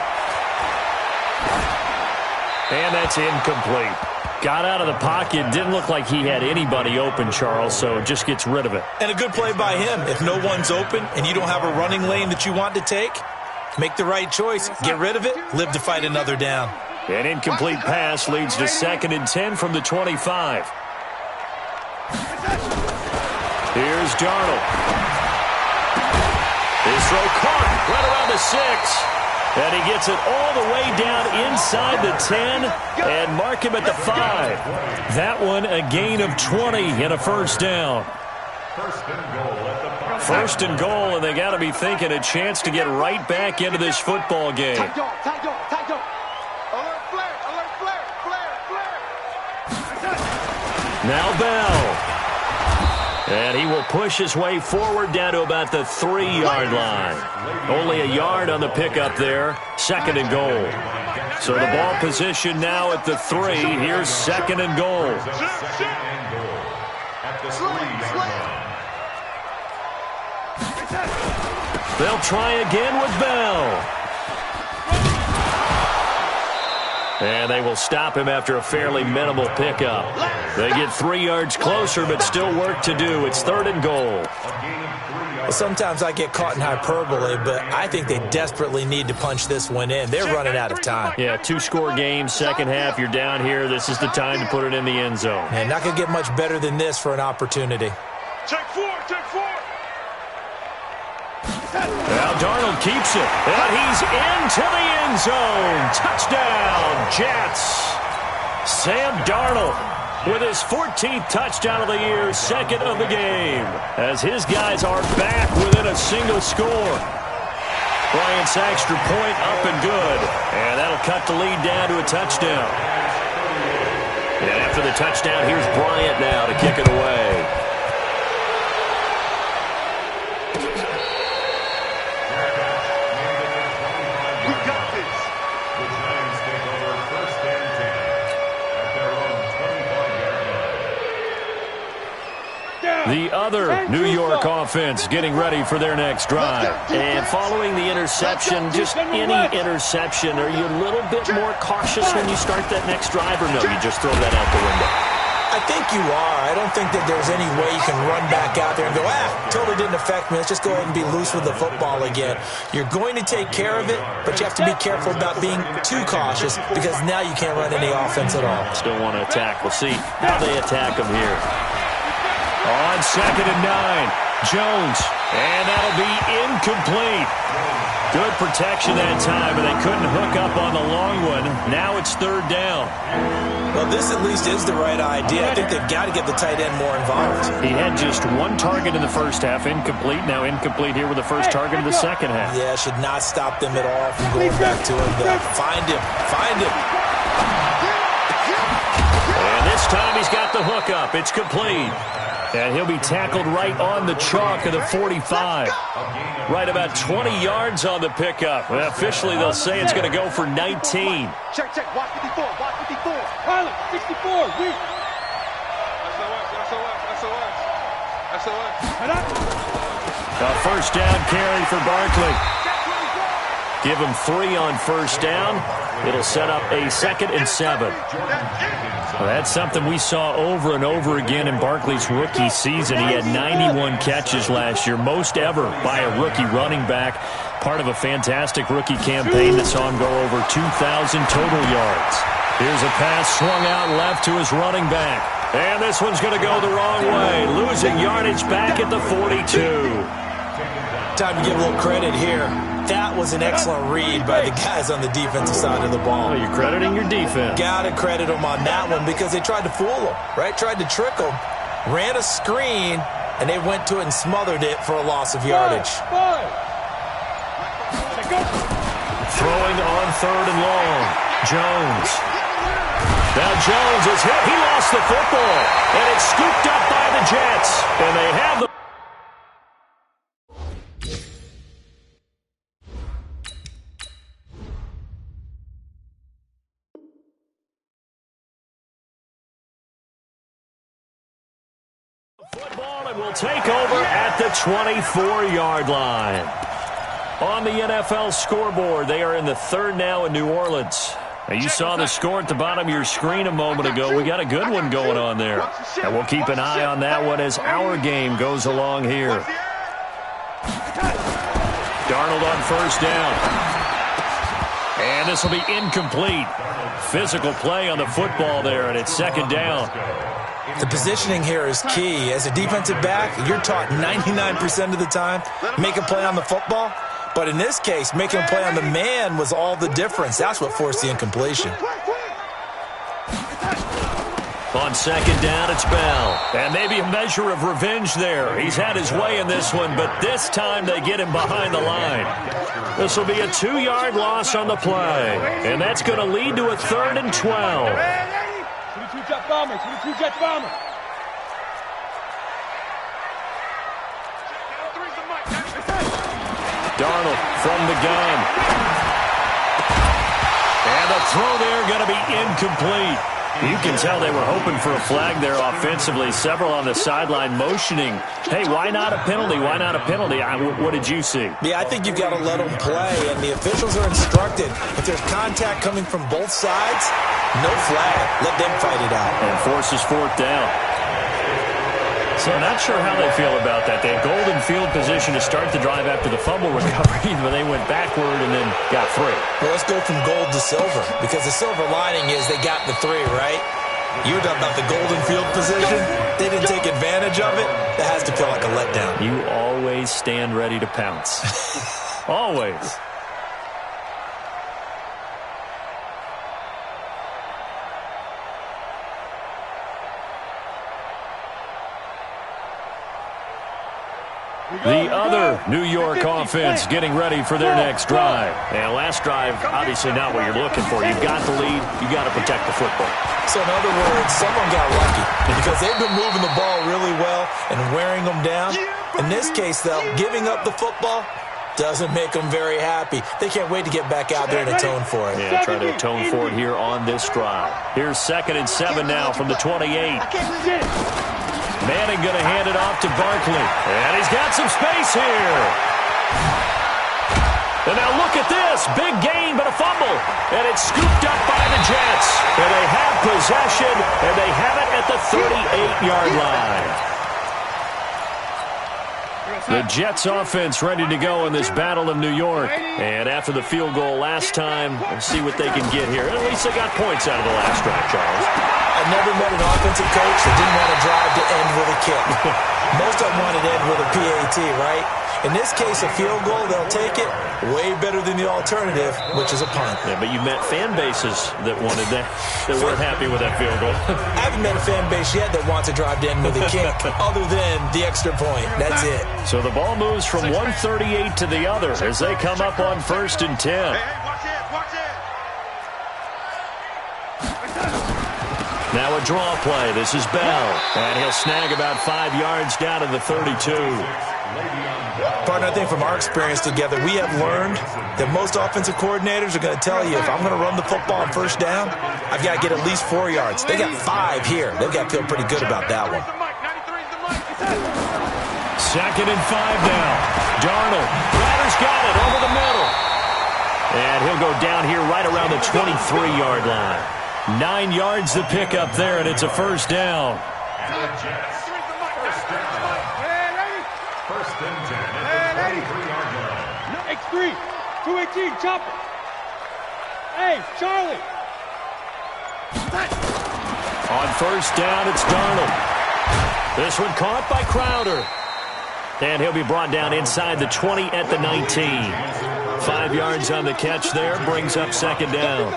And that's incomplete. Got out of the pocket. Didn't look like he had anybody open, Charles, so just gets rid of it. And a good play by him. If no one's open and you don't have a running lane that you want to take, make the right choice. Get rid of it. Live to fight another down. An incomplete pass leads to 2nd and 10 from the 25. Here's Darnold. His throw caught right around the 6. And he gets it all the way down inside the 10 and mark him at the 5. That one a gain of 20 and a first down. First and goal, and they got to be thinking a chance to get right back into this football game. Tight dog. Alert flare. Now Bell. And he will push his way forward down to about the 3-yard line. Only a yard on the pickup there. 2nd and goal. So the ball position now at the 3. Here's 2nd and goal. They'll try again with Bell. And they will stop him after a fairly minimal pickup. They get 3 yards closer, but still work to do. It's 3rd and goal. Well, sometimes I get caught in hyperbole, but I think they desperately need to punch this one in. They're running out of time. Yeah, 2-score game, second half. You're down here. This is the time to put it in the end zone. And not going to get much better than this for an opportunity. Check 4. Now Darnold keeps it, and he's into the end zone. Touchdown, Jets. Sam Darnold with his 14th touchdown of the year, 2nd of the game, as his guys are back within a single score. Bryant's extra point up and good, and that'll cut the lead down to a touchdown. And after the touchdown, here's Bryant now to kick it away. The other New York offense getting ready for their next drive. And following the interception, just any interception, are you a little bit more cautious when you start that next drive, or no, you just throw that out the window? I think you are. I don't think that there's any way you can run back out there and go, totally didn't affect me. Let's just go ahead and be loose with the football again. You're going to take care of it, but you have to be careful about being too cautious because now you can't run any offense at all. Still want to attack. We'll see how they attack them here. On 2nd and 9, Jones, and that'll be incomplete. Good protection that time, but they couldn't hook up on the long one. Now it's 3rd down. Well, this at least is the right idea. I think they've got to get the tight end more involved. He had just one target in the first half, incomplete. Now incomplete here with the first target in the second half. Yeah, should not stop them at all from going back to him. Find him. Find him. And this time he's got the hook up. It's complete. And he'll be tackled right on the chalk of the 45. Right about 20 yards on the pickup. Well, officially, they'll say it's going to go for 19. Check, check. Watch 54. Watch 54. Pilot, 64. Weak. A first down carry for Barkley. Give him 3 on first down. It'll set up a 2nd and 7. Well, that's something we saw over and over again in Barkley's rookie season. He had 91 catches last year, most ever by a rookie running back. Part of a fantastic rookie campaign that saw him go over 2,000 total yards. Here's a pass swung out left to his running back. And this one's going to go the wrong way. Losing yardage back at the 42. Time to give a little credit here. That was an excellent read by the guys on the defensive side of the ball. Well, you're crediting your defense. Got to credit them on that one because they tried to fool them, right? Tried to trick them, ran a screen, and they went to it and smothered it for a loss of yardage. Throwing on 3rd and long. Jones. Now Jones is hit. He lost the football, and it's scooped up by the Jets. And they have the football, and will take over at the 24-yard line. On the NFL scoreboard, they are in the 3rd now in New Orleans. Now, you saw the score at the bottom of your screen a moment ago. We got a good one going on there. And we'll keep an eye on that one as our game goes along here. Darnold on first down. And this will be incomplete. Physical play on the football there, and it's 2nd down. The positioning here is key. As a defensive back, you're taught 99% of the time, make a play on the football. But in this case, making a play on the man was all the difference. That's what forced the incompletion. On 2nd down, it's Bell. And maybe a measure of revenge there. He's had his way in this one, but this time they get him behind the line. This will be a 2-yard loss on the play. And that's going to lead to a 3rd and 12. 22 Jet Bomber, 22 Jet Bomber. Darnold from the gun. And the throw there going to be incomplete. You can tell they were hoping for a flag there offensively. Several on the sideline motioning. Hey, why not a penalty? Why not a penalty? What did you see? Yeah, I think you've got to let them play, and the officials are instructed. If there's contact coming from both sides, no flag. Let them fight it out. And forces 4th down. So not sure how they feel about that. They had golden field position to start the drive after the fumble recovery, but they went backward and then got 3. Well, let's go from gold to silver, because the silver lining is they got the 3, right? You were talking about the golden field position. They didn't take advantage of it. That has to feel like a letdown. You always stand ready to pounce. Always. The other New York offense getting ready for their next drive. And last drive, obviously not what you're looking for. You've got the lead. You've got to protect the football. So in other words, someone got lucky because they've been moving the ball really well and wearing them down. In this case, though, giving up the football doesn't make them very happy. They can't wait to get back out there and atone for it. Yeah, try to atone for it here on this drive. Here's 2nd and 7 now from the 28. Manning going to hand it off to Barkley. And he's got some space here. And now look at this. Big gain, but a fumble. And it's scooped up by the Jets. And they have possession, and they have it at the 38-yard line. The Jets offense ready to go in this Battle of New York. And after the field goal last time, we'll see what they can get here. At least they got points out of the last drive, Charles. I never met an offensive coach that didn't want to drive to end with a kick. Most of them wanted to end with a PAT, right? In this case, a field goal, they'll take it. Way better than the alternative, which is a punt. Yeah, but you met fan bases that wanted that weren't happy with that field goal. I haven't met a fan base yet that wants to drive to end with a kick other than the extra point. That's it. So the ball moves from 138 to the other as they come up on 1st and 10. Hey, watch it, watch it. Now a draw play. This is Bell. And he'll snag about 5 yards down to the 32. Partner, I think from our experience together, we have learned that most offensive coordinators are going to tell you, if I'm going to run the football on 1st down, I've got to get at least 4 yards. They got 5 here. They've got to feel pretty good about that one. 2nd and 5 now. Darnold. Ryder's got it over the middle. And he'll go down here right around the 23-yard line. 9 yards to pick up there, and it's a 1st down. First and 10 at the 23-yard line. X3, 218, chopper. Hey, Charlie. On 1st down, it's Darnold. This one caught by Crowder. And he'll be brought down inside the 20 at the 19. 5 yards on the catch there, brings up 2nd down.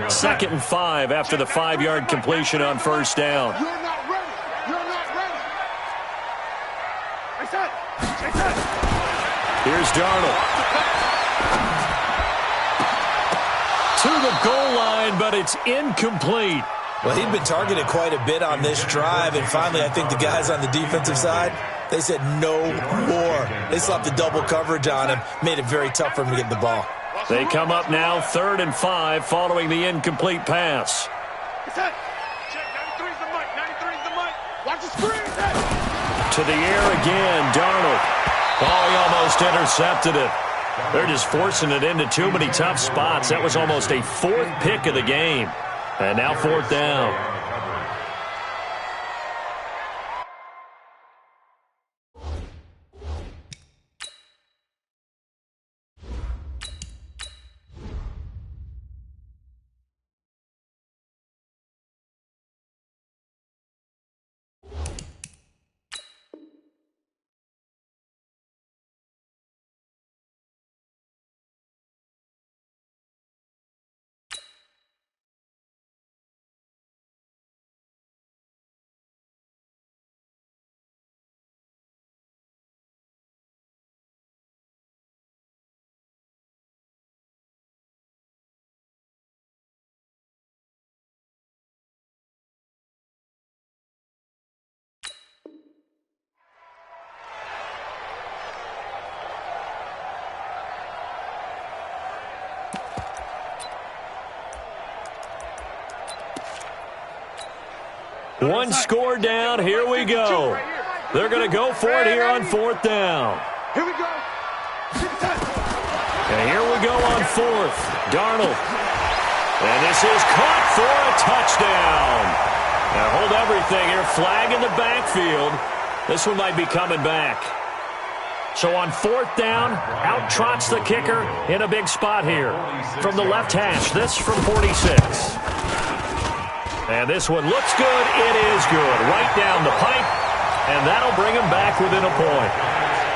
2nd and 5 after the 5-yard completion on 1st down. You're not ready. You're not ready. Here's Darnold. To the goal line, but it's incomplete. Well, he'd been targeted quite a bit on this drive, and finally I think the guys on the defensive side, they said no more. They slapped the double coverage on him, made it very tough for him to get the ball. They come up now 3rd and 5 following the incomplete pass. Check, 93's the mic. 93's the mic. Watch the screen. To the air again, Darnold. Oh, he almost intercepted it. They're just forcing it into too many tough spots. That was almost a 4th pick of the game. And now 4th down. One score down. Here we go. They're going to go for it here on 4th down. Here we go. And here we go on 4th. Darnold. And this is caught for a touchdown. Now hold everything here. Flag in the backfield. This one might be coming back. So on 4th down, out trots the kicker in a big spot here. From the left hash, this from 46. And this one looks good. It is good. Right down the pipe. And that'll bring him back within a point.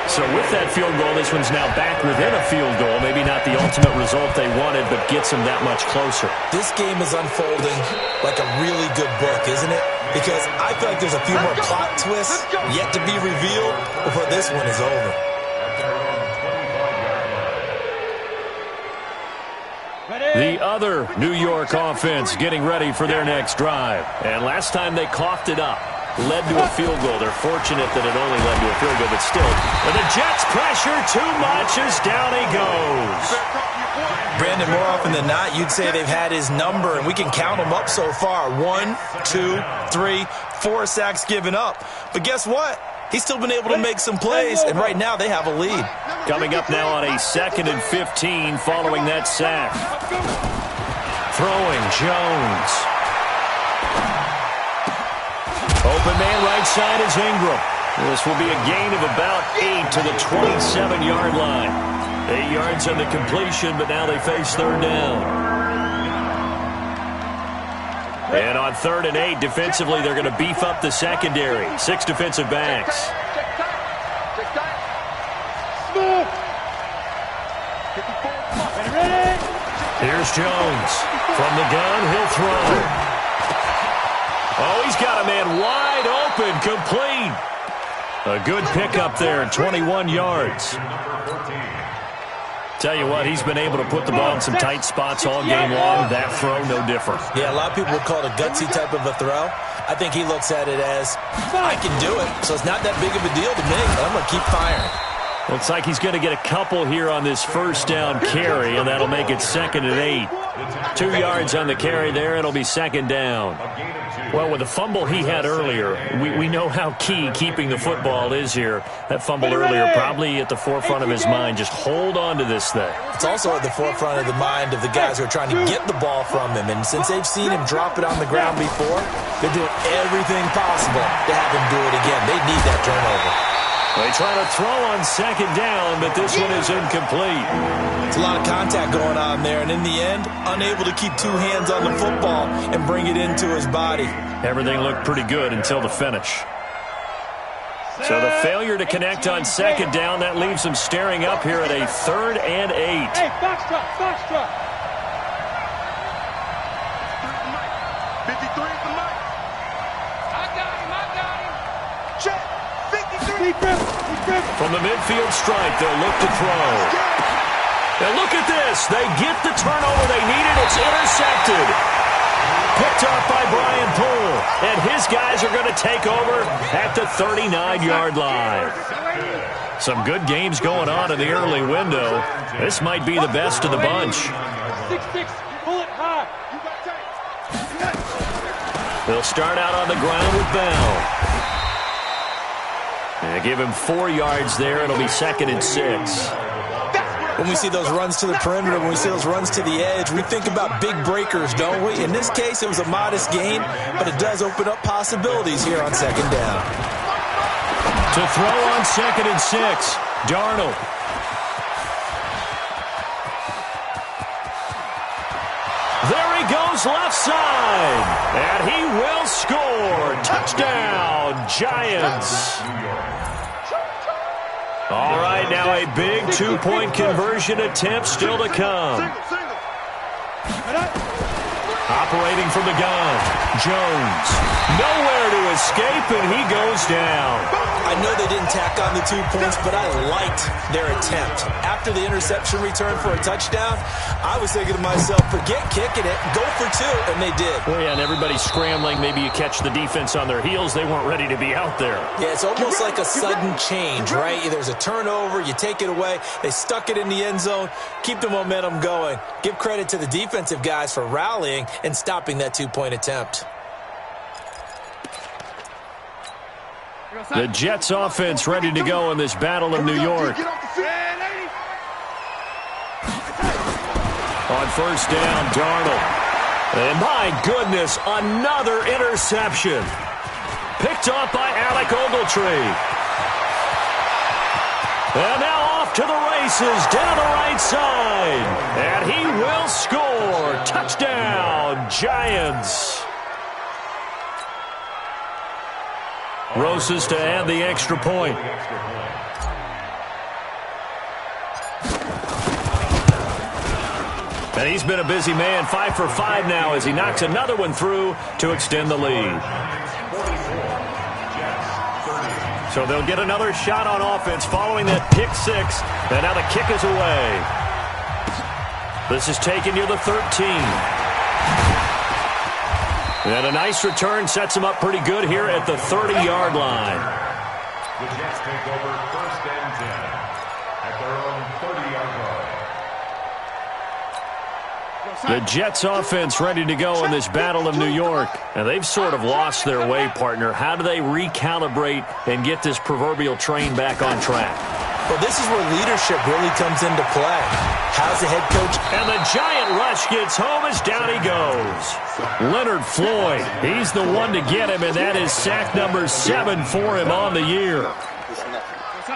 So with that field goal, this one's now back within a field goal. Maybe not the ultimate result they wanted, but gets them that much closer. This game is unfolding like a really good book, isn't it? Because I feel like there's a few more plot twists yet to be revealed before this one is over. The other New York offense getting ready for their next drive. And last time they coughed it up, led to a field goal. They're fortunate that it only led to a field goal, but still. And the Jets pressure too much as down he goes. Brandon, more often than not, you'd say they've had his number, and we can count them up so far. 1, 2, 3, 4 sacks given up. But guess what? He's still been able to make some plays, and right now they have a lead. Coming up now on a 2nd and 15 following that sack. Throwing Jones. Open man right side is Ingram. This will be a gain of about 8 to the 27-yard line. 8 yards on the completion, but now they face third down. And on 3rd and 8, defensively, they're going to beef up the secondary. 6 defensive backs. Here's Jones. From the gun, he'll throw. Oh, he's got a man wide open, complete. A good pickup there, 21 yards. Tell you what, he's been able to put the ball in some tight spots all game long. That throw, no different. Yeah, a lot of people would call it a gutsy type of a throw. I think he looks at it as, I can do it, so it's not that big of a deal to me, but I'm going to keep firing. Looks like he's going to get a couple here on this first down carry, and that'll make it 2nd and 8. 2 yards on the carry there. It'll be 2nd down. Well, with the fumble he had earlier, we know how key keeping the football is here. That fumble earlier probably at the forefront of his mind. Just hold on to this thing. It's also at the forefront of the mind of the guys who are trying to get the ball from him. And since they've seen him drop it on the ground before, they're doing everything possible to have him do it again. They need that turnover. They try to throw on 2nd down, but this one is incomplete. It's a lot of contact going on there, and in the end, unable to keep 2 hands on the football and bring it into his body. Everything looked pretty good until the finish. So the failure to connect on 2nd down, that leaves them staring up here at a 3rd and 8. Hey, foxtrot, foxtrot. 53 for Mike. I got him. Check. 53. From the midfield stripe, they'll look to throw. Now look at this. They get the turnover they needed. It's intercepted. Picked up by Brian Poole. And his guys are going to take over at the 39-yard line. Some good games going on in the early window. This might be the best of the bunch. 6-6, pull it high. They'll start out on the ground with Bell. And give him 4 yards there. It'll be 2nd and 6. When we see those runs to the perimeter, when we see those runs to the edge, we think about big breakers, don't we? In this case, it was a modest gain, but it does open up possibilities here on 2nd down. To throw on 2nd and 6, Darnold. There he goes left side, and he will score. Touchdown, Giants. All right, now a big 2-point conversion attempt still to come. Operating from the gun, Jones. Nowhere to escape, and he goes down. I know they didn't tack on the 2 points, but I liked their attempt. After the interception return for a touchdown, I was thinking to myself, forget kicking it, go for 2, and they did. Well, yeah, and everybody's scrambling. Maybe you catch the defense on their heels. They weren't ready to be out there. Yeah, it's almost like a sudden change, right? There's a turnover, you take it away, they stuck it in the end zone, keep the momentum going. Give credit to the defensive guys for rallying and stopping that 2-point attempt. The Jets offense ready to go in this battle of New York. On 1st down, Darnold. And my goodness, another interception. Picked off by Alec Ogletree. And now off to the races down the right side. And he will score. Touchdown, Giants. Rosas to add the extra point. And he's been a busy man, 5 for 5 now as he knocks another one through to extend the lead. So they'll get another shot on offense following that pick 6. And now the kick is away. This is taken near the 13. And a nice return sets him up pretty good here at the 30-yard line. The Jets take over 1st and 10 at their own 30-yard line. The Jets offense ready to go in this battle of New York. And they've sort of lost their way, partner. How do they recalibrate and get this proverbial train back on track? Well, this is where leadership really comes into play. How's the head coach? And the giant rush gets home as down he goes. Leonard Floyd, he's the one to get him, and that is sack number 7 for him on the year.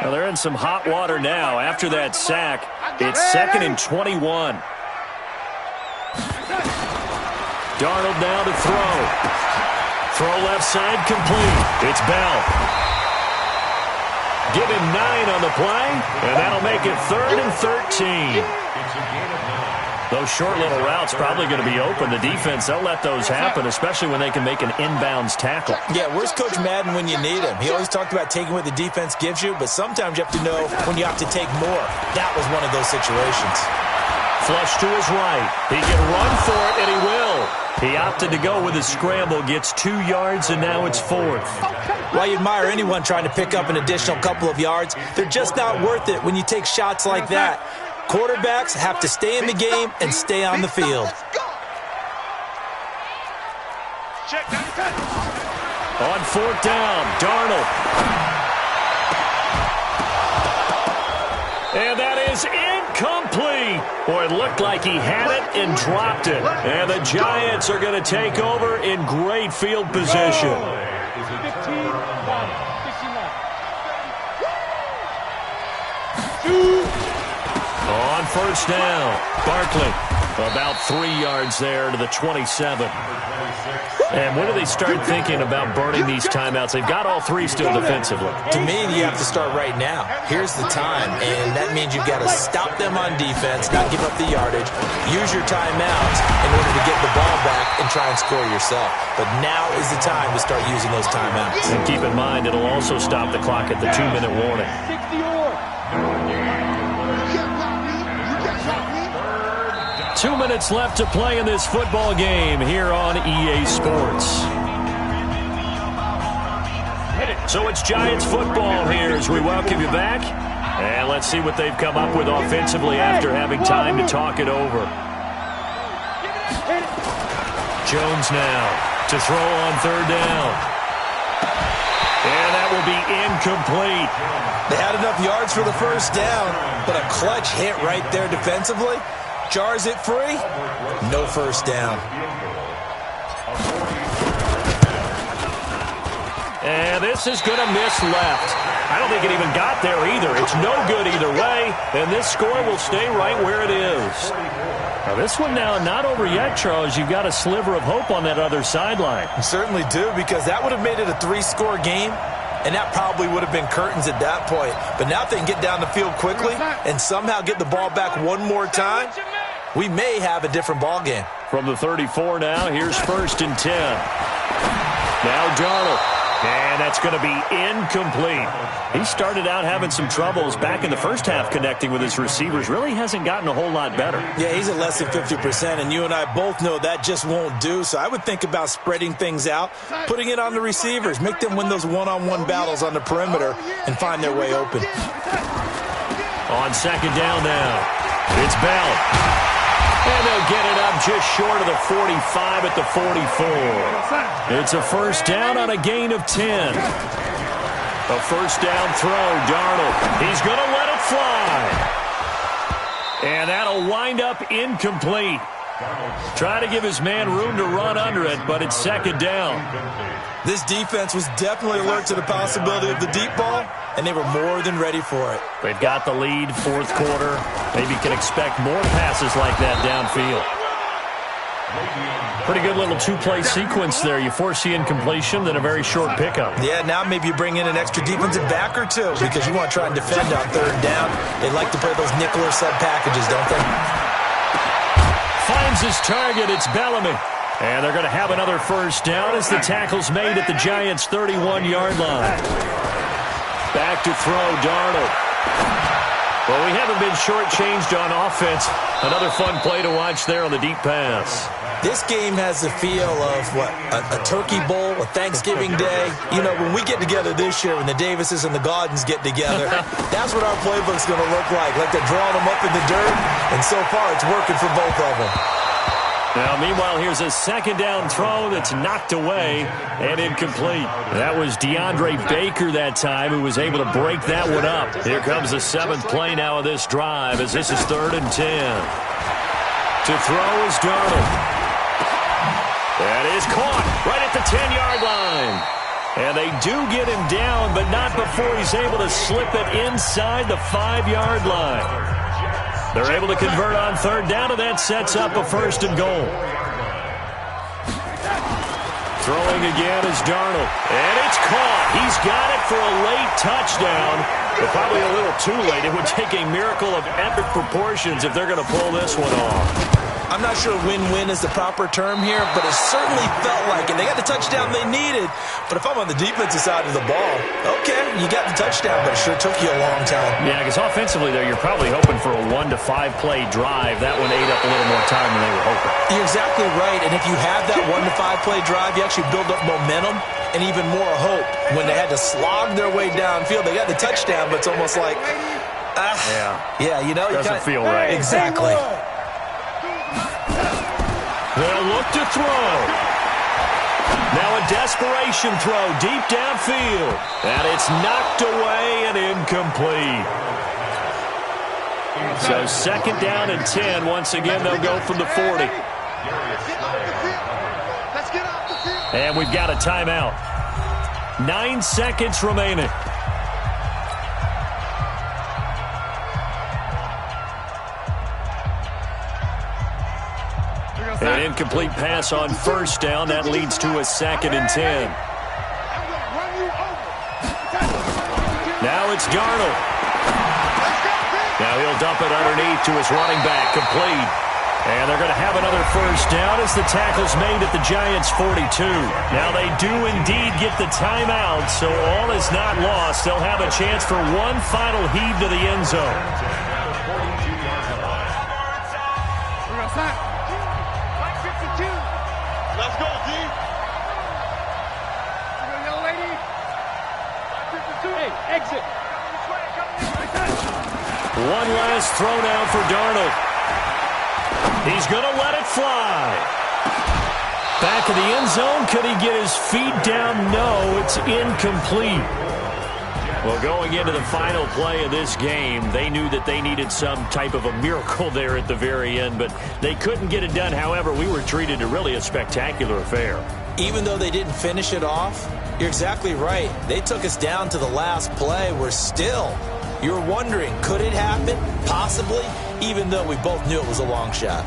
Well, they're in some hot water now. After that sack, it's 2nd and 21. Darnold now to throw. Throw left side complete. It's Bell. Give him 9 on the play, and that'll make it 3rd and 13. Those short little routes probably going to be open. The defense, they'll let those happen, especially when they can make an inbounds tackle. Yeah, where's Coach Madden when you need him? He always talked about taking what the defense gives you, but sometimes you have to know when you have to take more. That was one of those situations. Flush to his right. He can run for it, and he will. He opted to go with a scramble, gets 2 yards, and now it's 4th. While you admire anyone trying to pick up an additional couple of yards, they're just not worth it when you take shots like that. Quarterbacks have to stay in the game and stay on the field. On 4th down, Darnold. And that is incomplete. Boy, it looked like he had it and dropped it. And the Giants are going to take over in great field position. 15-1. On 1st down, Barkley about 3 yards there to the 27. And when do they start thinking about burning these timeouts? They've got all 3 still defensively. To me, you have to start right now. Here's the time, and that means you've got to stop them on defense, not give up the yardage, use your timeouts in order to get the ball back and try and score yourself. But now is the time to start using those timeouts. And keep in mind, it'll also stop the clock at the 2-minute warning. 2 minutes left to play in this football game here on EA Sports. So it's Giants football here as we welcome you back. And let's see what they've come up with offensively after having time to talk it over. Jones now to throw on 3rd down. And that will be incomplete. They had enough yards for the 1st down, but a clutch hit right there defensively. Jars it free, no 1st down. And this is going to miss left. I don't think it even got there either. It's no good either way, and this score will stay right where it is. Now this one now not over yet, Charles. You've got a sliver of hope on that other sideline. You certainly do, because that would have made it a 3-score game, and that probably would have been curtains at that point. But now if they can get down the field quickly and somehow get the ball back one more time, we may have a different ball game. From the 34 now, here's 1st and 10. Now Darnold. And that's going to be incomplete. He started out having some troubles back in the first half connecting with his receivers. Really hasn't gotten a whole lot better. Yeah, he's at less than 50%, and you and I both know that just won't do. So I would think about spreading things out, putting it on the receivers, make them win those one-on-one battles on the perimeter and find their way open. On 2nd down now, it's Bell. And they'll get it up just short of the 45 at the 44. It's a 1st down on a gain of 10. A 1st down throw, Darnold. He's going to let it fly. And that'll wind up incomplete. Try to give his man room to run under it, but it's 2nd down. This defense was definitely alert to the possibility of the deep ball, and they were more than ready for it. They've got the lead, 4th quarter. Maybe can expect more passes like that downfield. Pretty good little 2-play sequence there. You force the incompletion, then a very short pickup. Yeah, now maybe you bring in an extra defensive back or two because you want to try and defend on 3rd down. They like to play those nickel or sub packages, don't they? Finds his target. It's Bellamy. And they're going to have another 1st down as the tackle's made at the Giants' 31-yard line. Back to throw, Darnold. Well, we haven't been shortchanged on offense. Another fun play to watch there on the deep pass. This game has the feel of, a turkey bowl, a Thanksgiving day. You know, when we get together this year, when the Davises and the Gaudens get together, that's what our playbook's going to look like they're drawing them up in the dirt, and so far it's working for both of them. Now, meanwhile, here's a second down throw that's knocked away and incomplete. That was DeAndre Baker that time who was able to break that one up. Here comes the 7th play now of this drive as this is 3rd and 10. To throw is Darnold. That is caught right at the 10-yard line. And they do get him down, but not before he's able to slip it inside the 5-yard line. They're able to convert on 3rd down, and that sets up a 1st and goal. Throwing again is Darnold. And it's caught. He's got it for a late touchdown, but probably a little too late. It would take a miracle of epic proportions if they're going to pull this one off. I'm not sure win-win is the proper term here, but it certainly felt like it. They got the touchdown they needed, but if I'm on the defensive side of the ball, okay, you got the touchdown, but it sure took you a long time. Yeah, because offensively there, you're probably hoping for a 1 to 5 play drive. That one ate up a little more time than they were hoping. You're exactly right, and if you have that 1 to 5 play drive, you actually build up momentum and even more hope. When they had to slog their way downfield, they got the touchdown, but it's almost like, yeah, you know, doesn't feel right. Exactly. They'll look to throw. Now a desperation throw deep downfield. And it's knocked away and incomplete. So 2nd down and 10. Once again, they'll go from the 40. And we've got a timeout. 9 seconds remaining. An incomplete pass on 1st down. That leads to a 2nd and 10. Now it's Darnold. Now he'll dump it underneath to his running back. Complete. And they're going to have another 1st down as the tackle's made at the Giants' 42. Now they do indeed get the timeout, so all is not lost. They'll have a chance for one final heave to the end zone. Let's go, D. Young lady. Hey, exit. One last throw now for Darnold. He's going to let it fly. Back of the end zone. Could he get his feet down? No, it's incomplete. Well, going into the final play of this game, they knew that they needed some type of a miracle there at the very end, but they couldn't get it done. However, we were treated to really a spectacular affair. Even though they didn't finish it off, you're exactly right. They took us down to the last play. We're still, you're wondering, could it happen? Possibly, even though we both knew it was a long shot.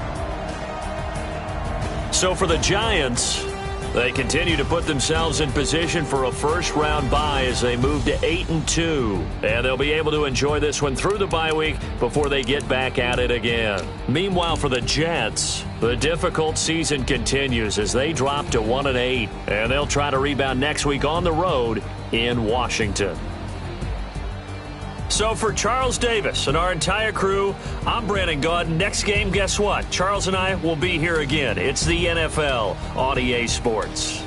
So for the Giants, they continue to put themselves in position for a first-round bye as they move to 8-2. And they'll be able to enjoy this one through the bye week before they get back at it again. Meanwhile, for the Jets, the difficult season continues as they drop to 1-8. And they'll try to rebound next week on the road in Washington. So for Charles Davis and our entire crew, I'm Brandon Gaudin. Next game, guess what? Charles and I will be here again. It's the NFL on EA Sports.